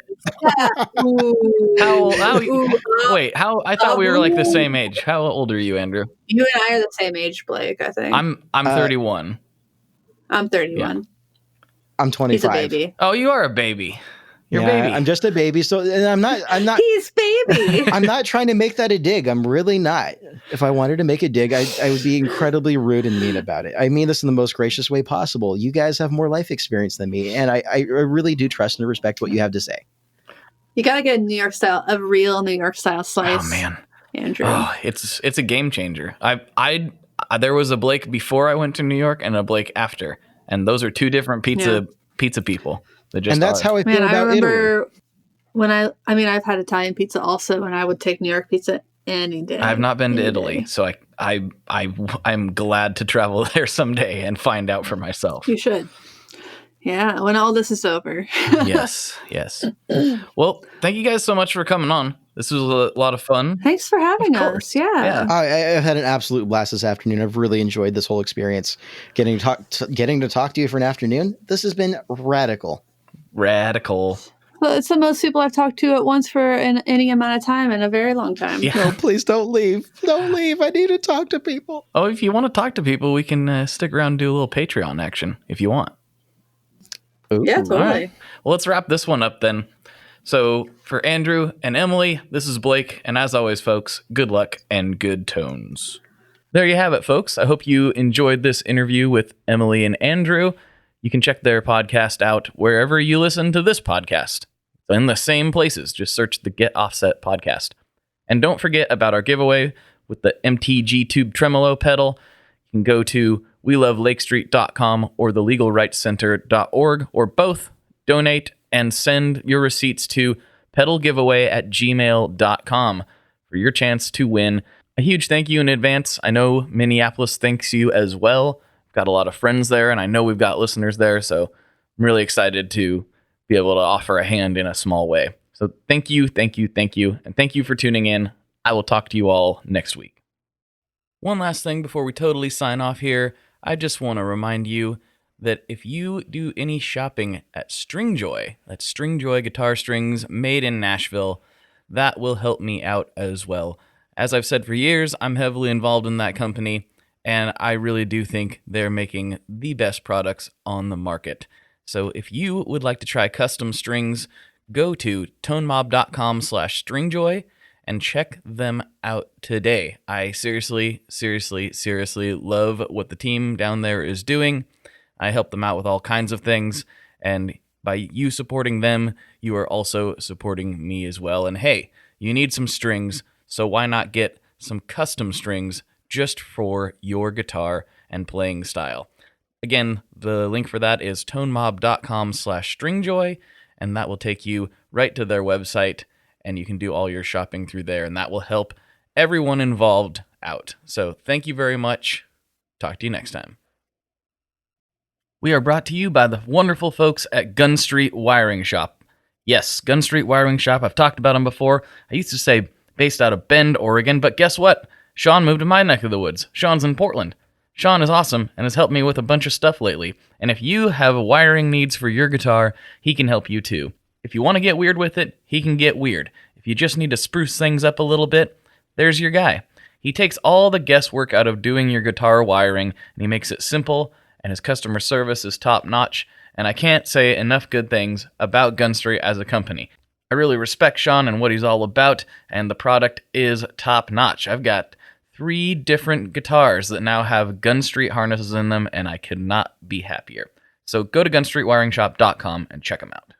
How? I thought we were like the same age. How old are you, Andrew? You and I are the same age, Blake. I think. I'm 31. I'm 31. Yeah. I'm 25. He's a baby. Oh, you are a baby. You're a baby. I'm just a baby. So and I'm not. He's baby. I'm not trying to make that a dig. I'm really not. If I wanted to make a dig, I would be incredibly rude and mean about it. I mean this in the most gracious way possible. You guys have more life experience than me, and I really do trust and respect what you have to say. You gotta get a real New York style slice. Oh man, Andrew. Oh, it's a game changer. There was a Blake before I went to New York and a Blake after, and those are 2 different pizza people. And that's how I feel about I remember Italy. when I've had Italian pizza also, and I would take New York pizza Any day. I have not been to Any Italy, day. so I'm glad to travel there someday and find out for myself. You should. Yeah, when all this is over. Yes. Well, thank you guys so much for coming on. This was a lot of fun. Thanks for having Of course. us. Yeah. I've had an absolute blast this afternoon. I've really enjoyed this whole experience. Getting to talk to you for an afternoon. This has been radical. Radical. Well, it's the most people I've talked to at once for any amount of time in a very long time. Yeah. No, please don't leave. Don't leave. I need to talk to people. Oh, if you want to talk to people, we can stick around and do a little Patreon action if you want. Ooh. Yeah, totally. All right. Well, let's wrap this one up then. So for Andrew and Emily, this is Blake. And as always, folks, good luck and good tones. There you have it, folks. I hope you enjoyed this interview with Emily and Andrew. You can check their podcast out wherever you listen to this podcast. In the same places, just search the Get Offset podcast. And don't forget about our giveaway with the MTG Tube Tremolo pedal. You can go to welovelakestreet.com or thelegalrightscenter.org or both. Donate and send your receipts to pedalgiveaway@gmail.com for your chance to win. A huge thank you in advance. I know Minneapolis thanks you as well. I've got a lot of friends there, and I know we've got listeners there, so I'm really excited to be able to offer a hand in a small way. So thank you, and thank you for tuning in. I will talk to you all next week. One last thing before we totally sign off here, I just want to remind you that if you do any shopping at Stringjoy, that's Stringjoy guitar strings made in Nashville, that will help me out as well. As I've said for years, I'm heavily involved in that company, and I really do think they're making the best products on the market. So if you would like to try custom strings, go to tonemob.com/stringjoy and check them out today. I seriously love what the team down there is doing. I help them out with all kinds of things, and by you supporting them, you are also supporting me as well. And hey, you need some strings, so why not get some custom strings just for your guitar and playing style? Again, the link for that is tonemob.com/stringjoy, and that will take you right to their website, and you can do all your shopping through there, and that will help everyone involved out. So thank you very much. Talk to you next time. We are brought to you by the wonderful folks at Gun Street Wiring Shop. Yes, Gun Street Wiring Shop. I've talked about them before. I used to say based out of Bend, Oregon, but guess what? Sean moved to my neck of the woods. Sean's in Portland. Sean is awesome and has helped me with a bunch of stuff lately. And if you have wiring needs for your guitar, he can help you too. If you want to get weird with it, he can get weird. If you just need to spruce things up a little bit, there's your guy. He takes all the guesswork out of doing your guitar wiring, and he makes it simple, and his customer service is top-notch, and I can't say enough good things about Gun Street as a company. I really respect Sean and what he's all about, and the product is top-notch. I've got 3 different guitars that now have Gun Street harnesses in them, and I could not be happier. So go to gunstreetwiringshop.com and check them out.